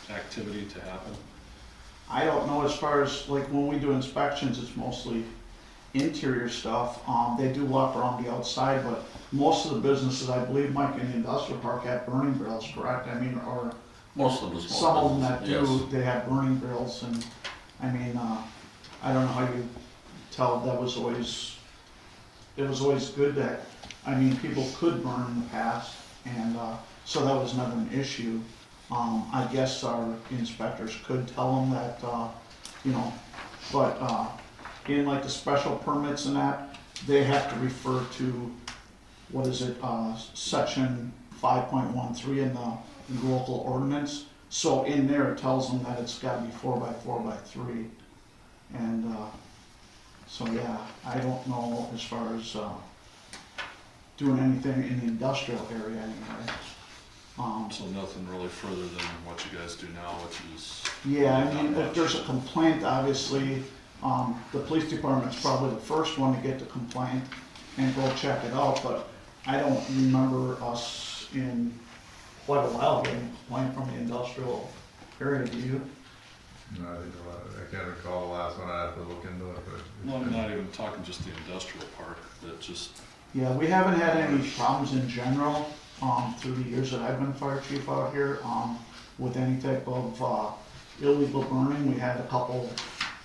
activity to happen? I don't know, as far as like when we do inspections, it's mostly interior stuff. They do walk around the outside, but most of the businesses, I believe, Mike, in the industrial park have burning barrels, correct? I mean, or Most of the small some of them that businesses, do, they have burning barrels, and I mean, I don't know how you tell. It was always good that, I mean, people could burn in the past, and so that was never an issue. I guess our inspectors could tell them that, you know, but in like the special permits and that, they have to refer to, what is it, section 5.13 in the local ordinance. So in there, it tells them that it's gotta be 4x4x3. And so yeah, I don't know as far as doing anything in the industrial area anyway. So nothing really further than what you guys do now, which is... Yeah, I not mean, if much. there's a complaint, obviously, the police department's probably the first one to get the complaint and go check it out, but I don't remember us in quite a while getting a complaint from the industrial area, do you? No, I can't recall the last one, I have to look into it, but. Well, I'm not even talking just the industrial park, that just, Yeah, we haven't had any problems in general, through the years that I've been fire chief out here, with any type of, illegal burning. We had a couple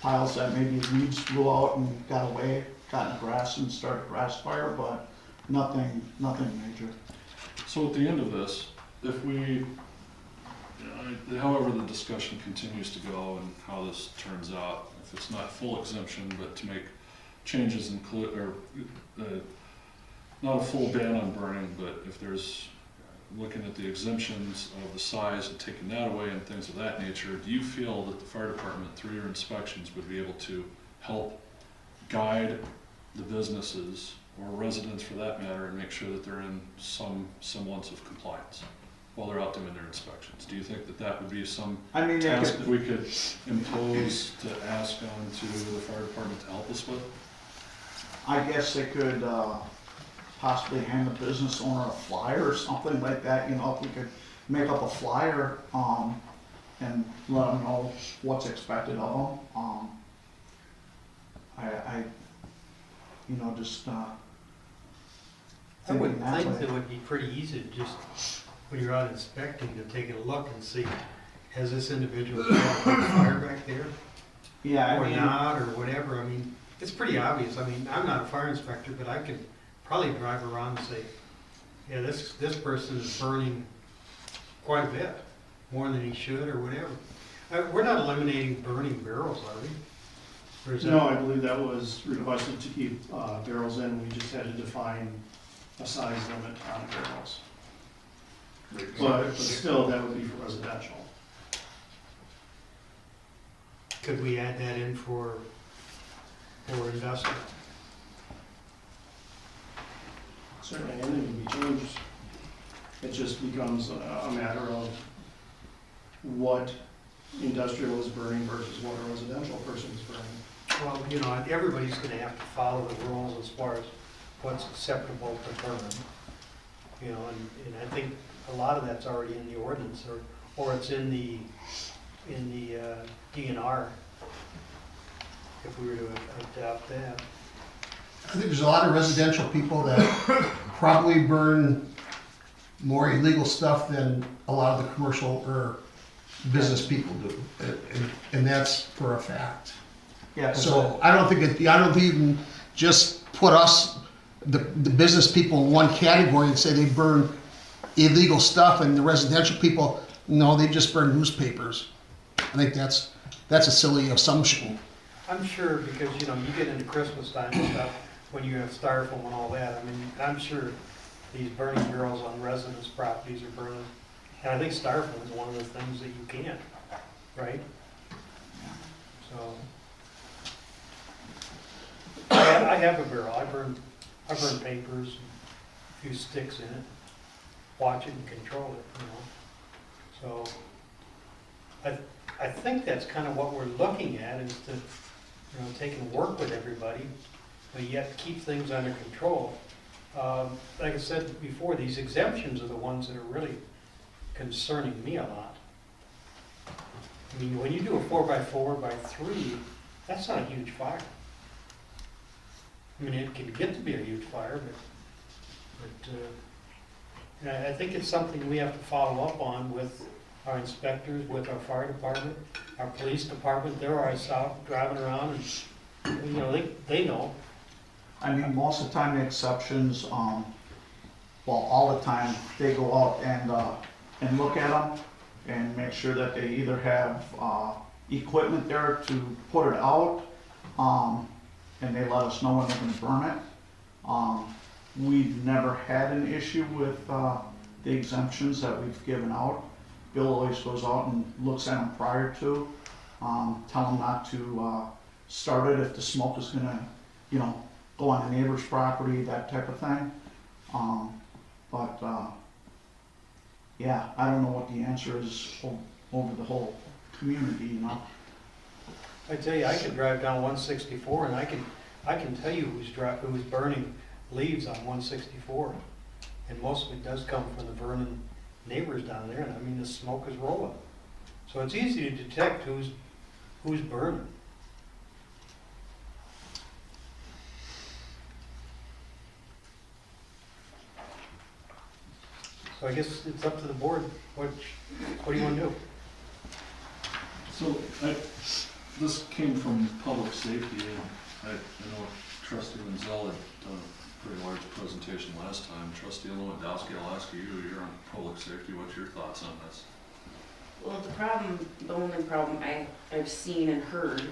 piles that maybe weeds blew out and got away, got in the grass and started a grass fire, but nothing major. so at the end of this, if we, however the discussion continues to go and how this turns out, if it's not full exemption, but to make changes include, or, not a full ban on burning, but if there's, looking at the exemptions of the size and taking that away and things of that nature, do you feel that the fire department, through your inspections, would be able to help guide the businesses, or residents for that matter, and make sure that they're in some semblance of compliance while they're out doing their inspections? Do you think that that would be some I mean, task that we could impose to ask on to the fire department to help us with? I guess they could, possibly hand the business owner a flyer or something like that, you know, if we could make up a flyer, and let them know what's expected of them. I you know, just, I would thinking that think way. that it would be pretty easy to just, when you're out inspecting, to take a look and see, has this individual got a fire back there? Yeah, I Or mean, not, or whatever. I mean, it's pretty obvious. I mean, I'm not a fire inspector, but I could probably drive around and say, yeah, this person is burning quite a bit, more than he should, or whatever. We're not eliminating burning barrels, are we? Or is that? No, I believe that was requested to keep barrels in, we just had to define a size limit on barrels. But still, that would be for residential. Could we add that in for industrial? Certainly, anything can be changed. It just becomes a matter of what industrial is burning versus what a residential person is burning. Well, you know, everybody's gonna have to follow the rules as far as what's acceptable to burn. You know, and I think a lot of that's already in the ordinance, or it's in the DNR, if we were to adopt that. I think there's a lot of residential people that probably burn more illegal stuff than a lot of the commercial or business people do, and that's for a fact. yeah, 'cause So I don't think even just put us, the business people in one category and say they burn illegal stuff, and the residential people, no, they just burn newspapers. I think that's a silly assumption. I'm sure, because, you know, you get into Christmas time and stuff, when you have styrofoam and all that, I mean, I'm sure these burning barrels on residents' properties are burning. And I think styrofoam is one of the things that you can't, right? So. I have a barrel, I burn papers, a few sticks in it, watch it and control it, you know? So, I think that's kind of what we're looking at, is to, you know, take and work with everybody, but yet keep things under control. Like I said before, these exemptions are the ones that are really concerning me a lot. I mean, when you do a 4x4x3, that's not a huge fire. I mean, it can get to be a huge fire, but and I think it's something we have to follow up on with our inspectors, with our fire department, our police department. They're always out driving around, and, you know, they know. I mean, most of the time the exceptions, well, all the time, they go out and look at them and make sure that they either have, equipment there to put it out, and they let us know when they're gonna burn it. We've never had an issue with, the exemptions that we've given out. Bill always goes out and looks at them prior to, tell them not to, start it if the smoke is gonna, you know, go on the neighbor's property, that type of thing. Yeah, I don't know what the answer is over the whole community, you know? I tell you, I could drive down 164 and I can tell you who's burning leaves on 164. And most of it does come from the Vernon neighbors down there, and I mean, the smoke is rolling. So it's easy to detect who's burning. So I guess it's up to the board, what do you want to do? So, this came from public safety, and I know Trustee Menzel had done a pretty large presentation last time. Trustee Lewandowski, I'll ask you, you're on public safety, what's your thoughts on this? Well, the only problem I've seen and heard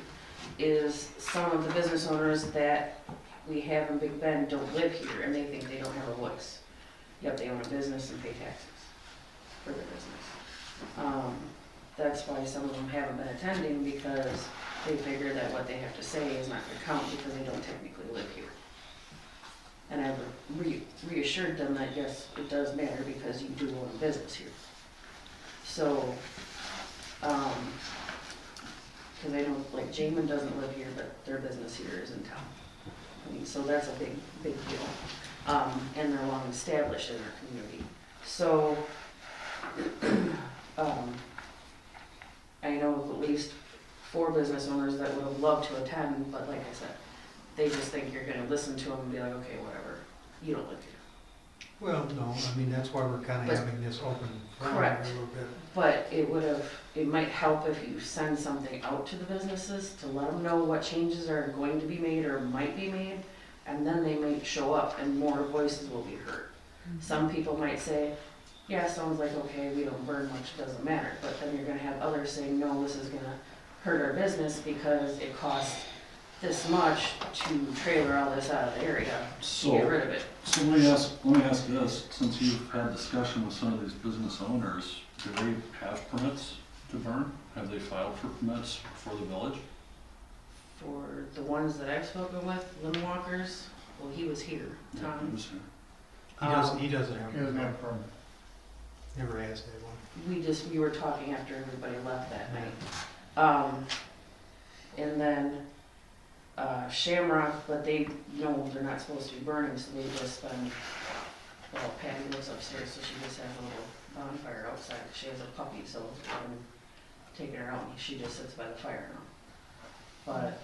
is some of the business owners that we have in Big Bend don't live here, and they think they don't have a voice. Yet they own a business and pay taxes for their business. That's why some of them haven't been attending, because they figure that what they have to say is not gonna count because they don't technically live here. And I've reassured them that yes, it does matter because you do own a business here. So, because I know, like, Jamin doesn't live here, but their business here is in town. I mean, so that's a big deal. And they're long established in our community. So, I know of at least 4 business owners that would have loved to attend, but like I said, they just think you're gonna listen to them and be like, okay, whatever, you don't live here. Well, no, I mean, that's why we're kind But- of having this open forum Correct. a little bit. But it might help if you send something out to the businesses to let them know what changes are going to be made or might be made, and then they might show up and more voices will be heard. Some people might say, yeah, sounds like okay, we don't burn much, doesn't matter, but then you're gonna have others saying, no, this is gonna hurt our business because it costs this much to trailer all this out of the area to get rid of it. So let me ask this, since you've had discussion with some of these business owners, do they have permits to burn? Have they filed for permits for the village? For the ones that I've spoken with, Lim Walkers, well, he was here, Tom. He was here. He doesn't have. He doesn't have a permit. Never asked anyone. We were talking after everybody left that night. And then, Shamrock, but they know they're not supposed to be burning, so they just been, well, Patty lives upstairs, so she just has a little bonfire outside. She has a puppy, so I've been taking her out, and she just sits by the fire now. But,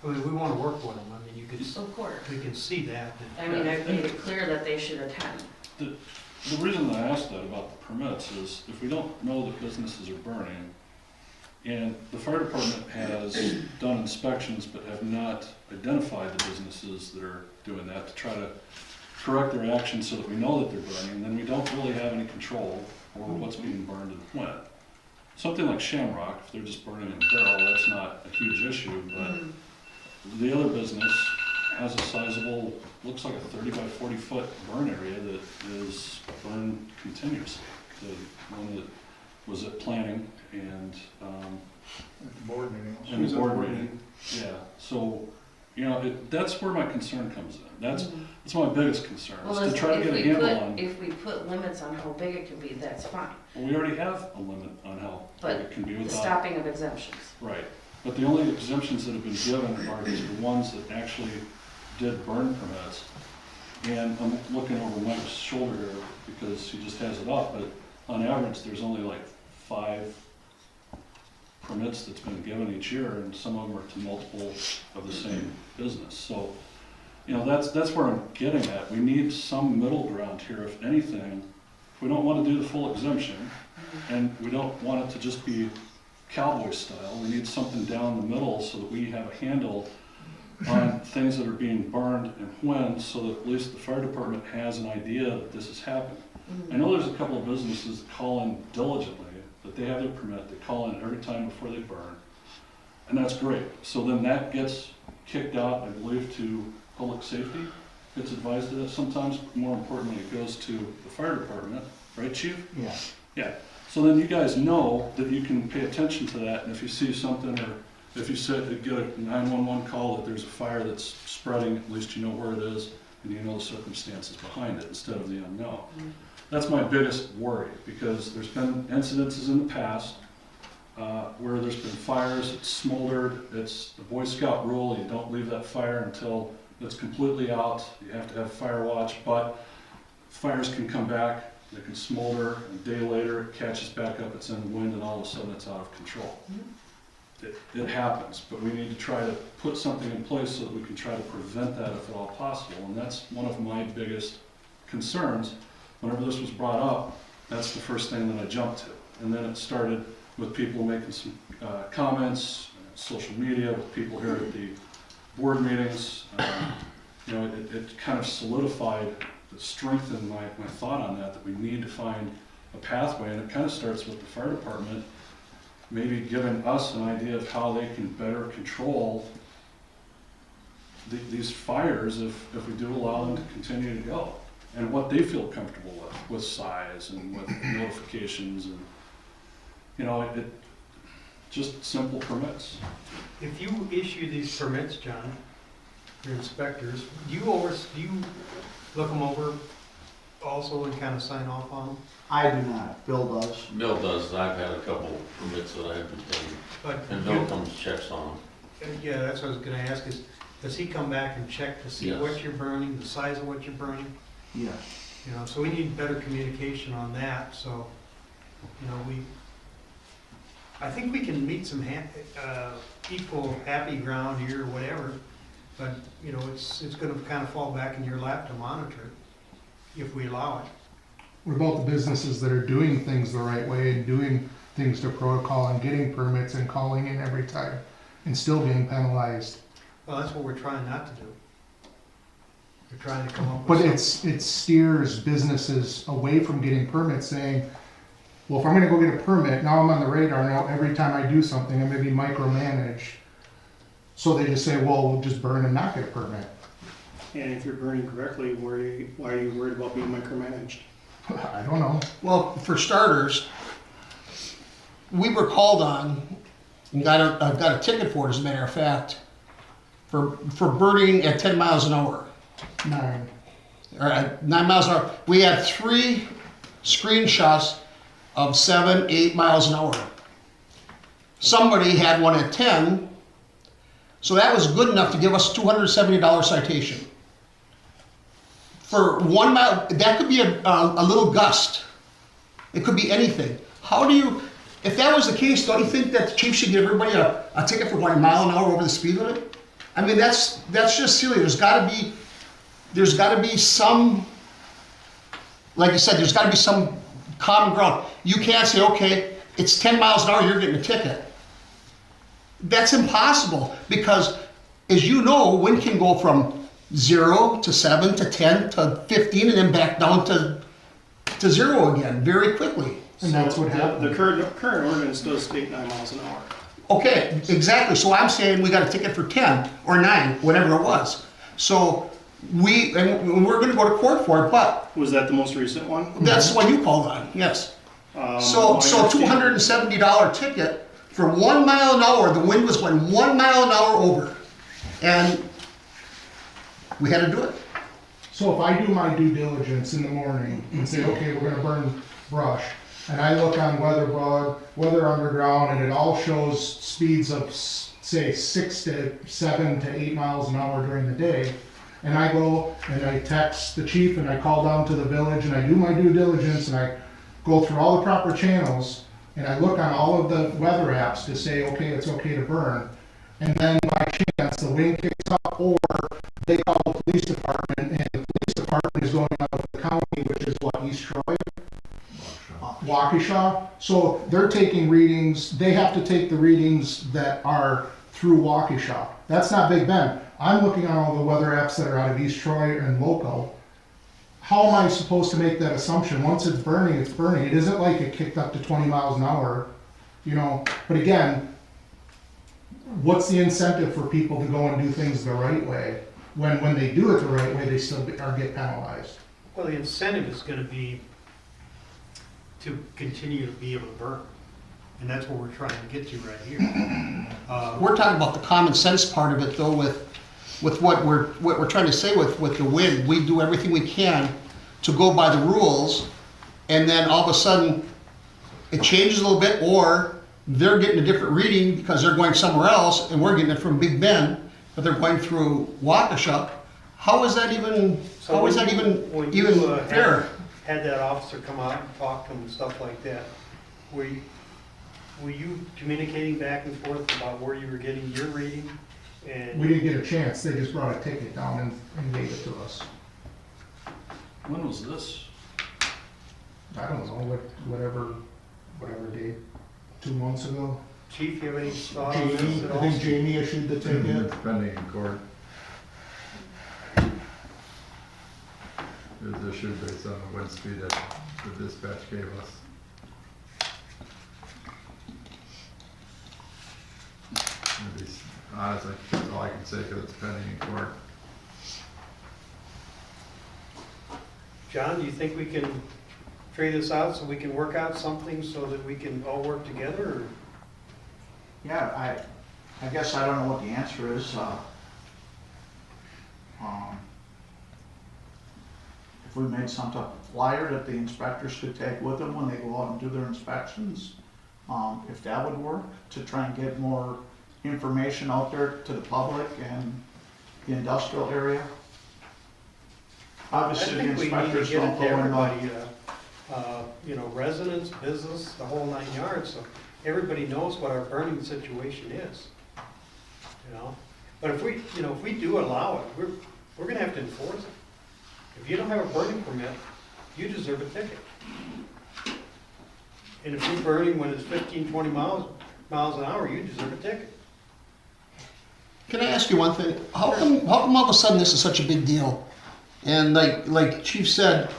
I mean, we want to work with them, I mean, you could, of course, we can see that. I mean, I've made it clear that they should attend. The reason that I asked that about the permits is if we don't know that businesses are burning, and the fire department has done inspections but have not identified the businesses that are doing that to try to correct their actions so that we know that they're burning, then we don't really have any control over what's being burned and when. Something like Shamrock, if they're just burning in a barrel, that's not a huge issue, but the other business has a sizable, looks like a 30 by 40 foot burn area that is burned continuously. The one that was at planning and, At the board meeting. and the board meeting. Yeah, so, you know, that's where my concern comes in. That's my biggest concern, is to try to get a handle on. If we put limits on how big it can be, that's fine. Well, we already have a limit on how big it can be The without. stopping of exemptions. Right, but the only exemptions that have been given are the ones that actually did burn permits. And I'm looking over Mike's shoulder here because he just has it up, but on average, there's only like 5 permits that's been given each year, and some of them are to multiple of the same business. So, you know, that's where I'm getting at. We need some middle ground here, if anything. If we don't want to do the full exemption, and we don't want it to just be cowboy style, we need something down the middle so that we have a handle on things that are being burned and when, so that at least the fire department has an idea that this is happening. I know there's a couple of businesses that call in diligently, that they have their permit, they call in every time before they burn, and that's great. So then that gets kicked out, I believe, to public safety, gets advised of it. Sometimes, more importantly, it goes to the fire department, right, chief? Yeah. Yeah, so then you guys know that you can pay attention to that, and if you see something, or if you get a 911 call that there's a fire that's spreading, at least you know where it is, and you know the circumstances behind it instead of the unknown. That's my biggest worry, because there's been incidences in the past where there's been fires, it's smoldered, it's the Boy Scout rule, you don't leave that fire until that's completely out. You have to have fire watch, but fires can come back, they can smolder, a day later it catches back up, it's in the wind, and all of a sudden it's out of control. It happens, but we need to try to put something in place so that we can try to prevent that if at all possible. And that's one of my biggest concerns. Whenever this was brought up, that's the first thing that I jumped to. And then it started with people making some comments, social media, with people here at the board meetings. You know, it kind of solidified, strengthened my thought on that we need to find a pathway. And it kind of starts with the fire department, maybe giving us an idea of how they can better control these fires if we do allow them to continue to go, and what they feel comfortable with size and with notifications, and you know, it just simple permits. If you issue these permits, John, your inspectors, do you look them over also and kind of sign off on them? I do not, Bill does. Bill does, I've had a couple permits that I haven't taken, But and Bill comes checks on them. yeah, that's what I was gonna ask is, does he come back and check to see Yes. what you're burning, the size of what you're burning? Yes. You know, so we need better communication on that, so, you know, I think we can meet some equal happy ground here or whatever, but, you know, it's gonna kind of fall back in your lap to monitor if we allow it. What about the businesses that are doing things the right way and doing things to protocol and getting permits and calling in every time and still being penalized? Well, that's what we're trying not to do. We're trying to come up with But something. it steers businesses away from getting permits, saying, well, if I'm gonna go get a permit, now I'm on the radar, now every time I do something, I'm gonna be micromanaged. So they just say, well, we'll just burn and not get a permit. And if you're burning correctly, why are you worried about being micromanaged? I don't know. Well, for starters, we were called on, and I've got a ticket for it, as a matter of fact, for burning at 10 miles an hour. 9. Or at 9 miles an hour. We had 3 screenshots of 7, 8 miles an hour. Somebody had one at 10, so that was good enough to give us a $270 citation. For 1 mile, that could be a little gust. It could be anything. How do you, if that was the case, don't you think that the chief should give everybody a ticket for going a mile an hour over the speed limit? I mean, that's just silly. There's gotta be some, like I said, there's gotta be some common ground. You can't say, okay, it's 10 miles an hour, you're getting a ticket. That's impossible, because as you know, wind can go from 0 to 7 to 10 to 15 and then back down to 0 again very quickly. And that's what happened. The current ordinance does state 9 miles an hour. Okay, exactly. So I'm saying we got a ticket for 10 or 9, whatever it was. So we're going to go to court for it, but Was that the most recent one? that's the one you called on, yes. So my $270 ticket for 1 mile an hour. The wind was going 1 mile an hour over, and we had to do it. So if I do my due diligance in the morning and say, okay, we're gonna burn brush, and I look on WeatherBug, Weather Underground, and it all shows speeds of, say, 6 to 7 to 8 miles an hour during the day, and I go and I text the chief and I call down to the village and I do my due diligence and I go through all the proper channels and I look on all of the weather apps to say, okay, it's okay to burn, and then by chance the wind kicks up, or they call the police department, and the police department is going out of the county, which is what, East Troy? Waukesha. So they're taking readings, they have to take the readings that are through Waukesha. That's not Big Bend. I'm looking on all the weather apps that are out of East Troy and local. How am I supposed to make that assumption? Once it's burning, it's burning. It isn't like it kicked up to 20 miles an hour, you know. But again, what's the incentive for people to go and do things the right way? When they do it the right way, they still get penalized. Well, the incentive is gonna be to continue to be able to burn, and that's what we're trying to get to right here. We're talking about the common sense part of it, though, with what we're trying to say with the wind. We do everything we can to go by the rules, and then all of a sudden it changes a little bit, or they're getting a different reading because they're going somewhere else, and we're getting it from Big Bend, but they're going through Waukesha. how is that even, So how is when that you- when you, even had- fair? Had that officer come out and talk to him and stuff like that, were you communicating back and forth about where you were getting your reading? And We didn't get a chance, they just brought a ticket down and gave it to us. When was this? I don't know, whatever date, 2 months ago. Chief, you have any thought on this Jamie, at I all? think Jamie issued the ticket. It's pending in court. It was issued based on the wind speed that the dispatch gave us. Maybe, honestly, that's all I can say, because it's pending in court. John, do you think we can trade this out so we can work out something so that we can all work together, or? Yeah, I guess I don't know what the answer is. If we made some type of flyer that the inspectors could take with them when they go out and do their inspections, if that would work, to try and get more information out there to the public and the industrial area. Obviously, the I think we need to inspectors get don't it go to in the. everybody, residents, business, the whole 9 yards, so everybody knows what our burning situation is. But if we do allow it, we're gonna have to enforce it. If you don't have a burning permit, you deserve a ticket. And if you're burning when it's 15, 20 miles an hour, you deserve a ticket. Can I ask you one thing? How come all of a sudden this is such a big deal? And like Chief said,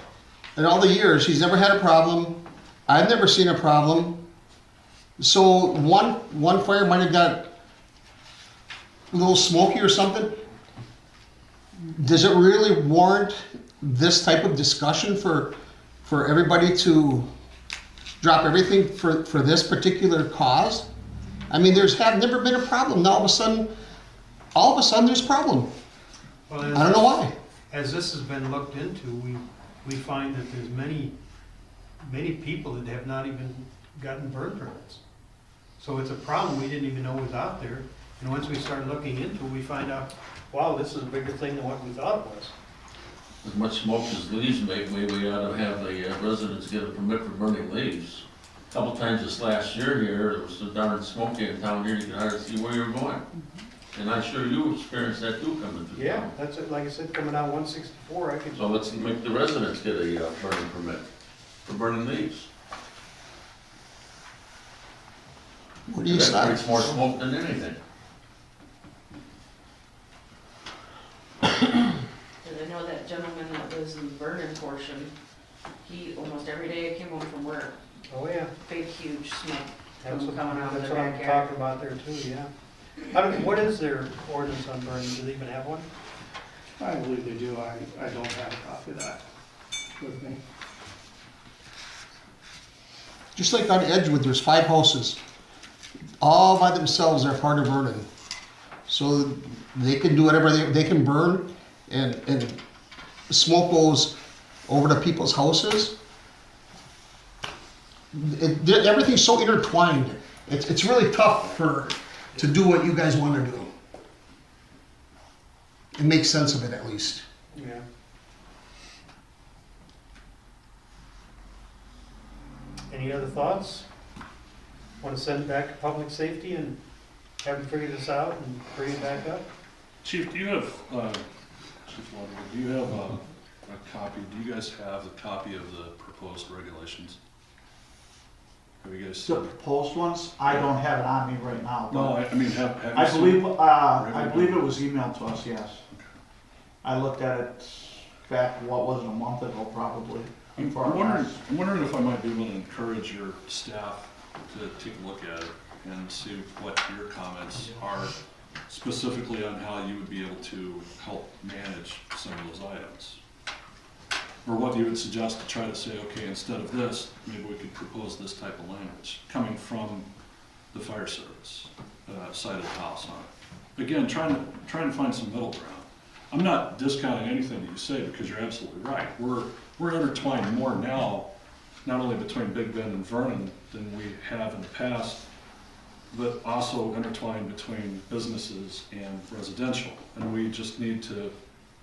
in all the years, he's never had a problem. I've never seen a problem. So one fire might have got a little smoky or something. Does it really warrant this type of discussion for everybody to drop everything for this particular cause? I mean, there's never been a problem. Now all of a sudden there's a problem. Well, I don't know why. As this has been looked into, we find that there's many people that have not even gotten burn permits. So it's a problem we didn't even know was out there. And once we start looking into it, we find out, wow, this is a bigger thing than what we thought it was. As much smoke as leaves make, maybe we ought to have the residents get a permit for burning leaves. A couple times this last year here, it was so darn smoky in town here, you could hardly see where you were going. And I'm sure you experienced that too coming through. Yeah, town. that's it, like I said, coming down 164, I could. So let's make the residents get a burning permit for burning leaves. What do you That say? creates more smoke than anything. And I know that gentleman that lives in the Vernon portion, he, almost every day came home from work, Oh, yeah. big, huge smoke That's from what, coming out of that's the what I'm backyard. talking about there too, yeah. What is their ordinance on burning? Do they even have one? I believe they do. I don't have a copy of that with me. Just like on Edgewood, there's 5 houses. All by themselves, they're part of Vernon. So they can do whatever they can burn, and smoke goes over to people's houses. Everything's so intertwined. It's really tough to do what you guys want to do. And make sense of it at least. Yeah. Any other thoughts? Want to send it back to public safety and have them figure this out and bring it back up? Chief, do you have, Chief Ludwig, do you have a copy, do you guys have a copy of the proposed regulations? Have you guys? The proposed ones, I don't have it on me right now. but No, I mean, have you I seen? believe, Have I you believe been- it was emailed to us, yes. I looked at it back, what was it, a month ago probably. I'm before our wondering, last- I'm wondering if I might be able to encourage your staff to take a look at it and see what your comments are specifically on how you would be able to help manage some of those items. Or what you would suggest to try to say, okay, instead of this, maybe we could propose this type of language coming from the fire service, side of the house on it. Again, trying to find some middle ground. I'm not discounting anything that you say because you're absolutely right. We're intertwined more now, not only between Big Bend and Vernon than we have in the past, but also intertwined between businesses and residential. And we just need to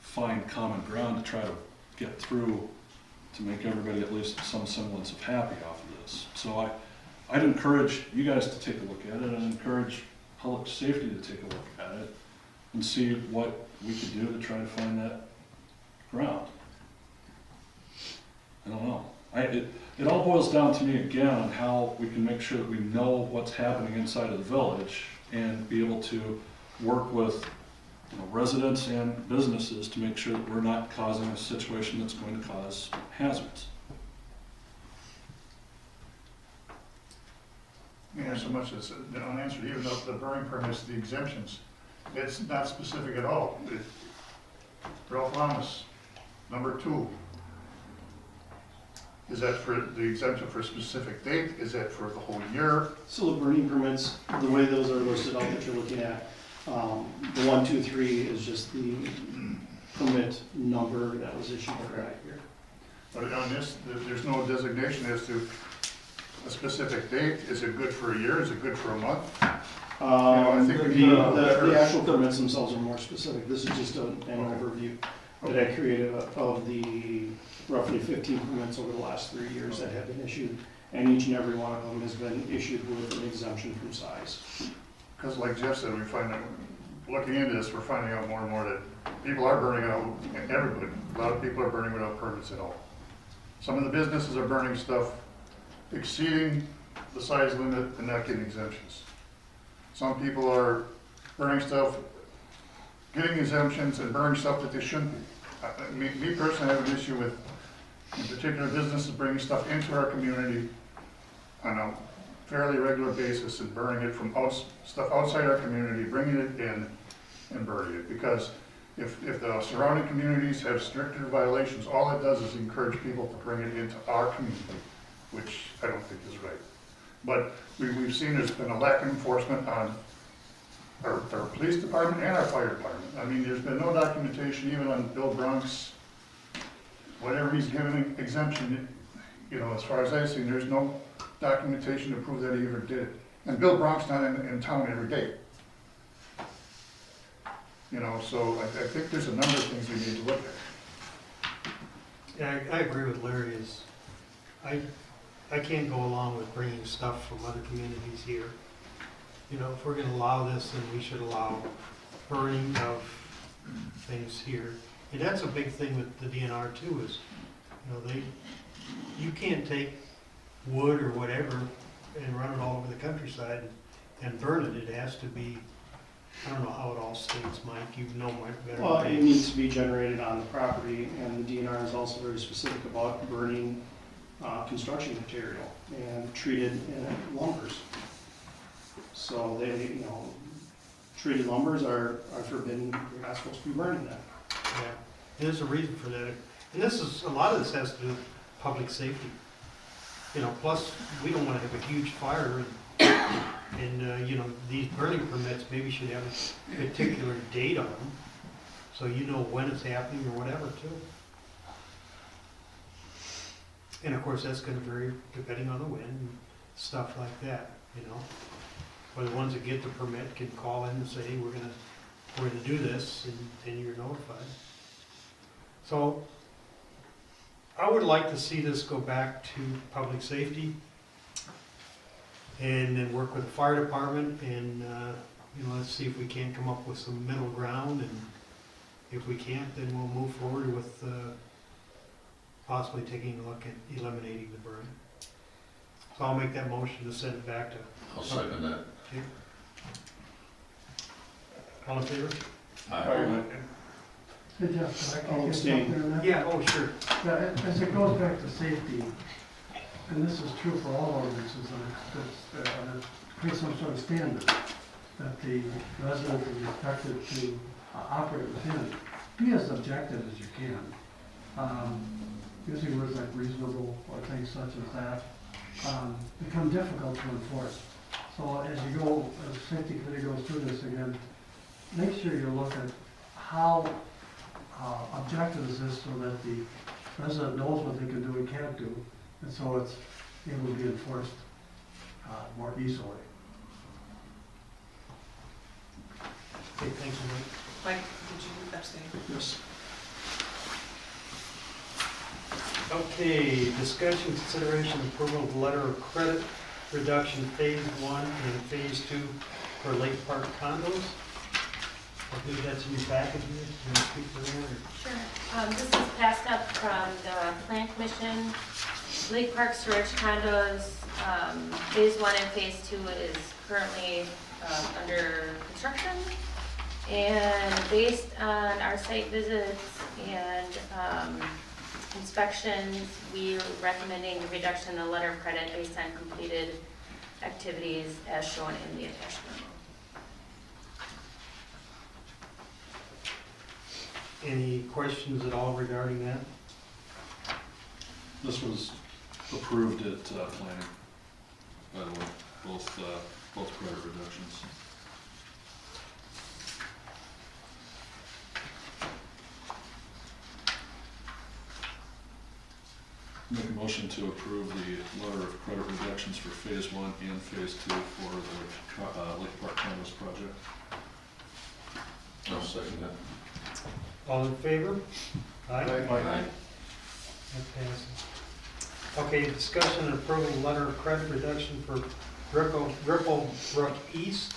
find common ground to try to get through to make everybody at least some semblance of happy off of this. So I'd encourage you guys to take a look at it and encourage public safety to take a look at it and see what we could do to try to find that ground. I don't know. It all boils down to me again on how we can make sure that we know what's happening inside of the village and be able to work with residents and businesses to make sure that we're not causing a situation that's going to cause hazards. Yeah, so much as unanswered, even though the burning permits, the exemptions, it's not specific at all. Ralph Lamas, number 2. Is that for the exemption for a specific date? Is that for the whole year? So the burning permits, the way those are listed out that you're looking at, the 1, 2, 3 is just the permit number that was issued for that year. But on this, there's no designation as to a specific date. Is it good for a year? Is it good for a month? I think we need The actual permits themselves are more specific. This is just an overview that I created of the roughly 15 permits over the last 3 years that have been issued, and each and every one of them has been issued with an exemption from size. Because like Jeff said, we find that, looking into this, we're finding out more and more that people are burning out, everybody, a lot of people are burning without permits at all. Some of the businesses are burning stuff exceeding the size limit and not getting exemptions. Some people are burning stuff, getting exemptions and burning stuff that they shouldn't be. Me personally, I have an issue with, in particular, businesses bringing stuff into our community on a fairly regular basis and burning it from stuff outside our community, bringing it in and burning it. Because if the surrounding communities have stricter violations, all it does is encourage people to bring it into our community, which I don't think is right. But we've seen there's been a lack of enforcement on our police department and our fire department. I mean, there's been no documentation even on Bill Brunk's, whatever he's given exemption, as far as I've seen, there's no documentation to prove that he ever did it. And Bill Brunk's not in town every day. So I think there's a number of things we need to look at. Yeah, I agree with Larry. I can't go along with bringing stuff from other communities here. If we're gonna allow this, then we should allow burning of things here. And that's a big thing with the DNR too, is, you can't take wood or whatever and run it all over the countryside and burn it. It has to be, I don't know how it all states, Mike, you know Mike better. Well, it needs to be generated on the property, and the DNR is also very specific about burning construction material and treated lumbers. So treated lumbers are forbidden. You're not supposed to be burning them. Yeah, there's a reason for that. And a lot of this has to do with public safety. Plus, we don't want to have a huge fire and these burning permits maybe should have a particular date on them, so you know when it's happening or whatever too. And of course, that's gonna vary depending on the wind and stuff like that, Or the ones that get the permit can call in and say, hey, we're gonna do this, and then you're notified. So, I would like to see this go back to public safety, and then work with the fire department, and, let's see if we can't come up with some middle ground, and if we can't, then we'll move forward with, possibly taking a look at eliminating the burn. So I'll make that motion to send it back to. I'll second that. Okay. All in favor? Aye. Hey, Jeff, I I'll can get abstain. something on that? Yeah, oh, sure. Yeah, as it goes back to safety, and this is true for all ordinances, and create some sort of standard that the resident is expected to operate within. Be as objective as you can. Using words like reasonable or things such as that become difficult to enforce. So as you go, as the safety committee goes through this again, make sure you look at how objective is this so that the resident knows what they can do and can't do, and so it's able to be enforced more easily. Okay, thank you, Mike. Mike, did you abstain? Yes. Okay, discussion, consideration, approval of letter of credit reduction phase 1 and phase 2 for Lake Park condos. I think that's in your package here. You want to speak for that? Sure. This is passed up from the Plan Commission. Lake Park Storage Condos, phase 1 and phase 2 is currently under construction. And based on our site visits and inspections, we're recommending a reduction in the letter of credit based on completed activities as shown in the attachment. Any questions at all regarding that? This was approved at planning, by the way, both credit reductions. Make a motion to approve the letter of credit reductions for phase 1 and phase 2 for the Lake Park Condos project. I'll second that. All in favor? Aye. Aye. That passes. Okay, discussion and approval of letter of credit reduction for Ripplebrook East.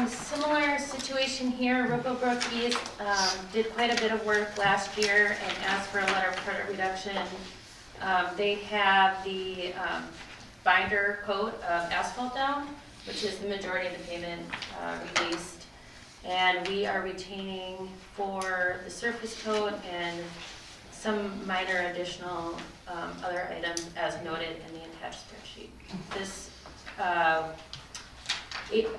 Similar situation here. Ripplebrook East did quite a bit of work last year and asked for a letter of credit reduction. They have the binder coat of asphalt down, which is the majority of the payment released. And we are retaining for the surface coat and some minor additional other items as noted in the attached spreadsheet. This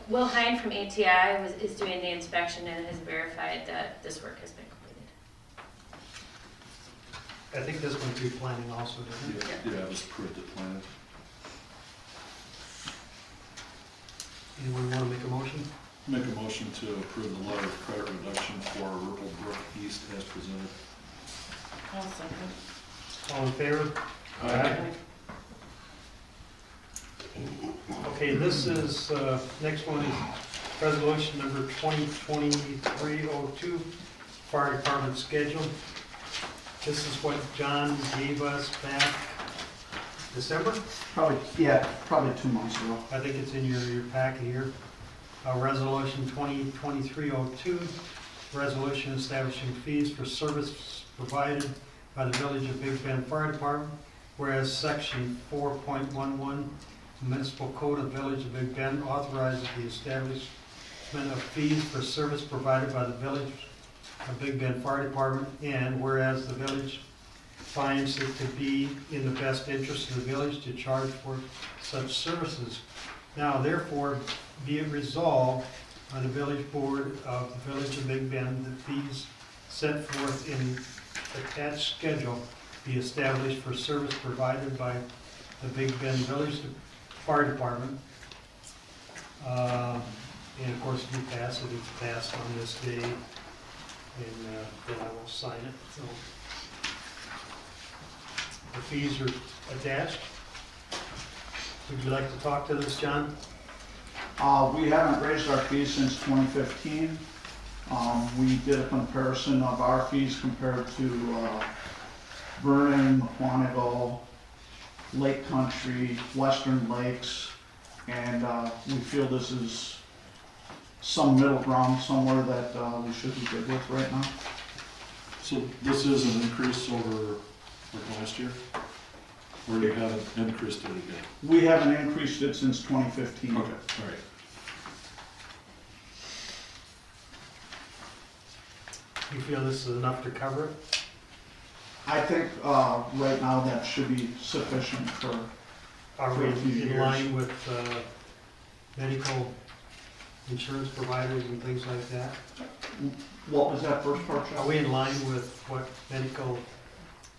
Will Hine from ATI is doing the inspection and has verified that this work has been completed. I think this went through planning also, didn't it? Yeah, it was approved at planning. Anyone want to make a motion? Make a motion to approve the letter of credit reduction for Ripplebrook East as presented. I'll second. All in favor? Aye. Okay, this is, next one is resolution number 2023-02, fire department schedule. This is what John gave us back December? Probably 2 months ago. I think it's in your packet here. Resolution 2023-02, resolution establishing fees for service provided by the Village of Big Bend Fire Department, whereas section 4.11 Municipal Code of Village of Big Bend authorizes the establishment of fees for service provided by the Village of Big Bend Fire Department, and whereas the village finds it to be in the best interest of the village to charge for such services. Now therefore be it resolved on the village board of the Village of Big Bend that fees set forth in attached schedule be established for service provided by the Big Bend Village Fire Department. And of course, if you pass it, it's passed on this day, and then I will sign it. So the fees are attached. Would you like to talk to this, John? We haven't raised our fees since 2015. We did a comparison of our fees compared to Vernon, Mukwonago, Lake Country, Western Lakes, and we feel this is some middle ground somewhere that we should be good with right now. So this is an increase over like last year? Or you haven't increased it again? We haven't increased it since 2015. Okay, all right. You feel this is enough to cover it? I think right now that should be sufficient for Are for we a few in years. line with medical insurance providers and things like that? What was that first part, Are Chuck? we in line with what medical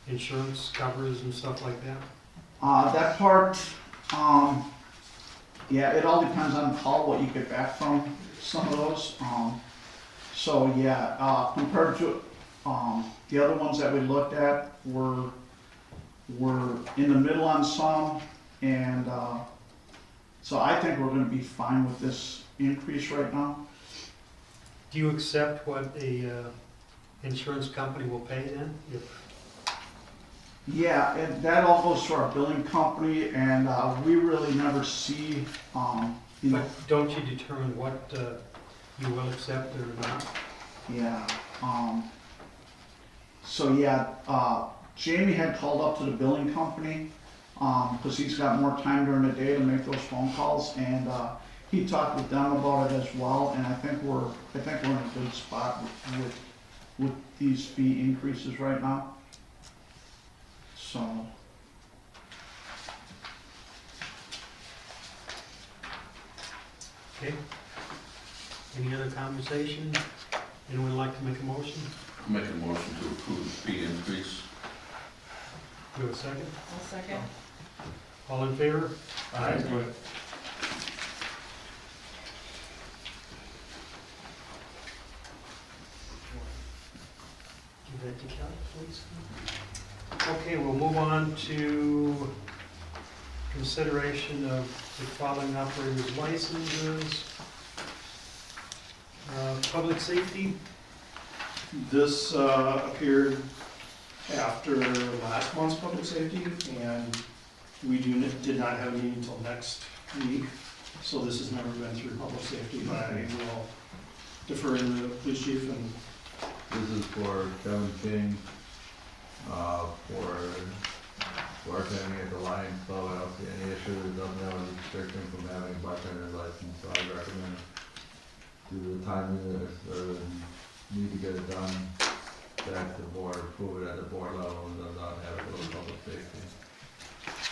insurance covers and stuff like that? That part, yeah, it all depends on the call, what you get back from some of those. So yeah, compared to the other ones that we looked at, we're in the middle on some, and so I think we're going to be fine with this increase right now. Do you accept what a insurance company will pay then? If Yeah, and that all goes to our billing company, and we really never see, you know, But don't you determine what you will accept or not? yeah. So yeah, Jamie had called up to the billing company, because he's got more time during the day to make those phone calls, and he talked with them about it as well, and I think we're in a good spot with these fee increases right now. So. Okay. Any other conversation? Anyone like to make a motion? Make a motion to approve the fee increase. Do a second? I'll second. All in favor? Aye. Give that to Kelly, please. Okay, we'll move on to consideration of the following operators' licenses. Public safety, This appeared after last month's public safety, and we did not have a meeting until next week. So this has never been through public safety, but I will defer to the police chief and This is for Kevin King, for bartending at the Lions Club. I don't see any issue. It doesn't have a restriction from having a bartender's license, so I recommend due to the timeliness or the need to get it done, that the board approve it at the board level and does not have it go to public safety.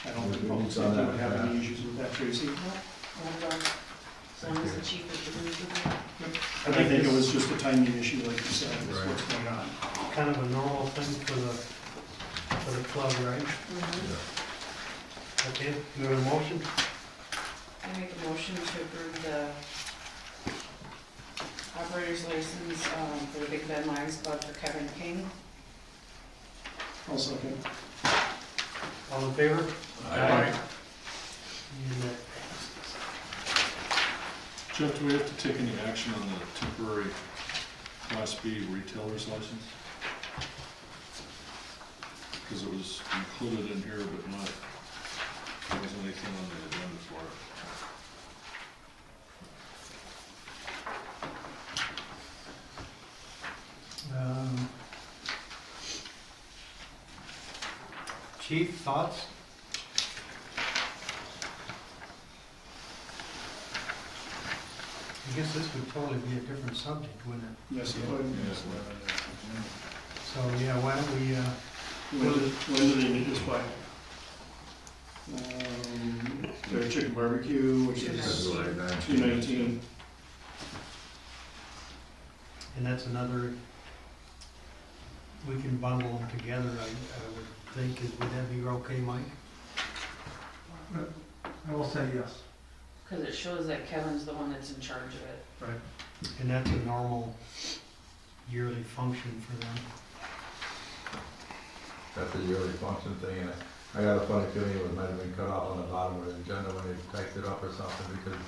I don't think public safety would have any issues with that, Tracy. As long as the chief is agrees with it. I think it was just a timing issue, like you said, is what's going on. kind of a normal thing for the club, right? Okay, do you have a motion? I make a motion to approve the operator's license, for the Big Bend Lions Club for Kevin King. I'll second. All in favor? Aye. And that Jeff, do we have to take any action on the temporary Class B retailer's license? Because it was included in here, but not, there wasn't anything on the agenda for it. Chief, thoughts? I guess this would totally be a different subject, wouldn't it? Yes, it would. So, yeah, why don't we, When do they need this by? Their chicken barbecue, which is 219. and that's another, we can bundle them together, I would think, would that be okay, Mike? I will say yes. Because it shows that Kevin's the one that's in charge of it. Right. And that's a normal yearly function for them. That's a yearly function thing, and I got a funny feeling it might have been cut off on the bottom of the agenda when they typed it up or something, because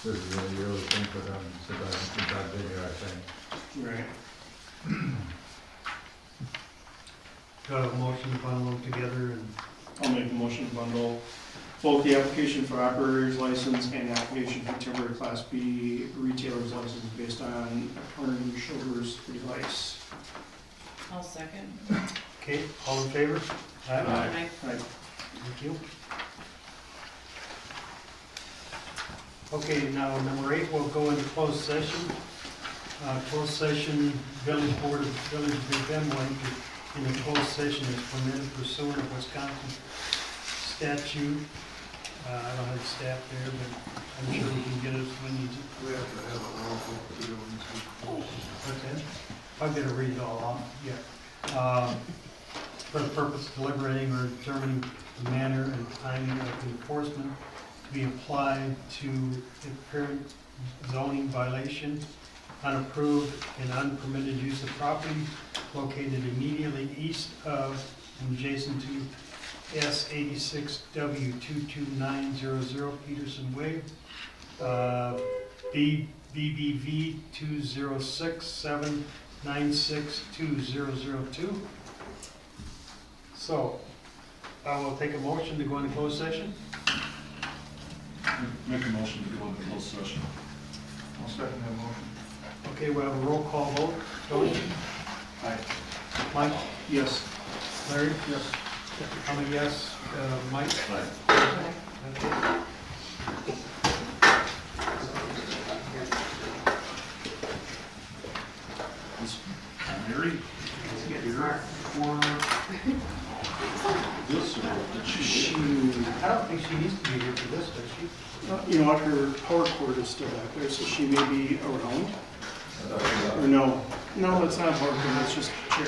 this is a yearly thing for them since I've been here, I think. Right. Got a motion to bundle them together and I'll make a motion to bundle both the application for operator's license and application for temporary Class B retailer's license based on Attorney Sugar's advice. I'll second. okay, all in favor? Aye. Thank you. Okay, now number 8, we'll go into closed session. Closed session, Village Board of Village of Big Bend will enter in a closed session as permitted pursuant of Wisconsin statute. I don't have the staff there, but I'm sure we can get it when you. We have to have a roll call. Okay, I've got to read it all off, yeah. For the purpose of deliberating or determining the manner and timing of enforcement to be applied to the current zoning violation, unapproved and unpermitted use of property located immediately east of and adjacent to S86W 22900 Peterson Way, BBV 20679620002. So, I will take a motion to go into closed session. Make a motion to go into closed session. I'll second that motion. Okay, we'll have a roll call vote. Tony? Aye. Mike? Yes. Larry? Yes. I'm a yes. Mike? Aye. Okay. Is Mary here for this, or did she? I don't think she needs to be here for this, does she? You know what, her power cord is still back there, so she may be around. Or no, it's not a power cord, it's just a chair.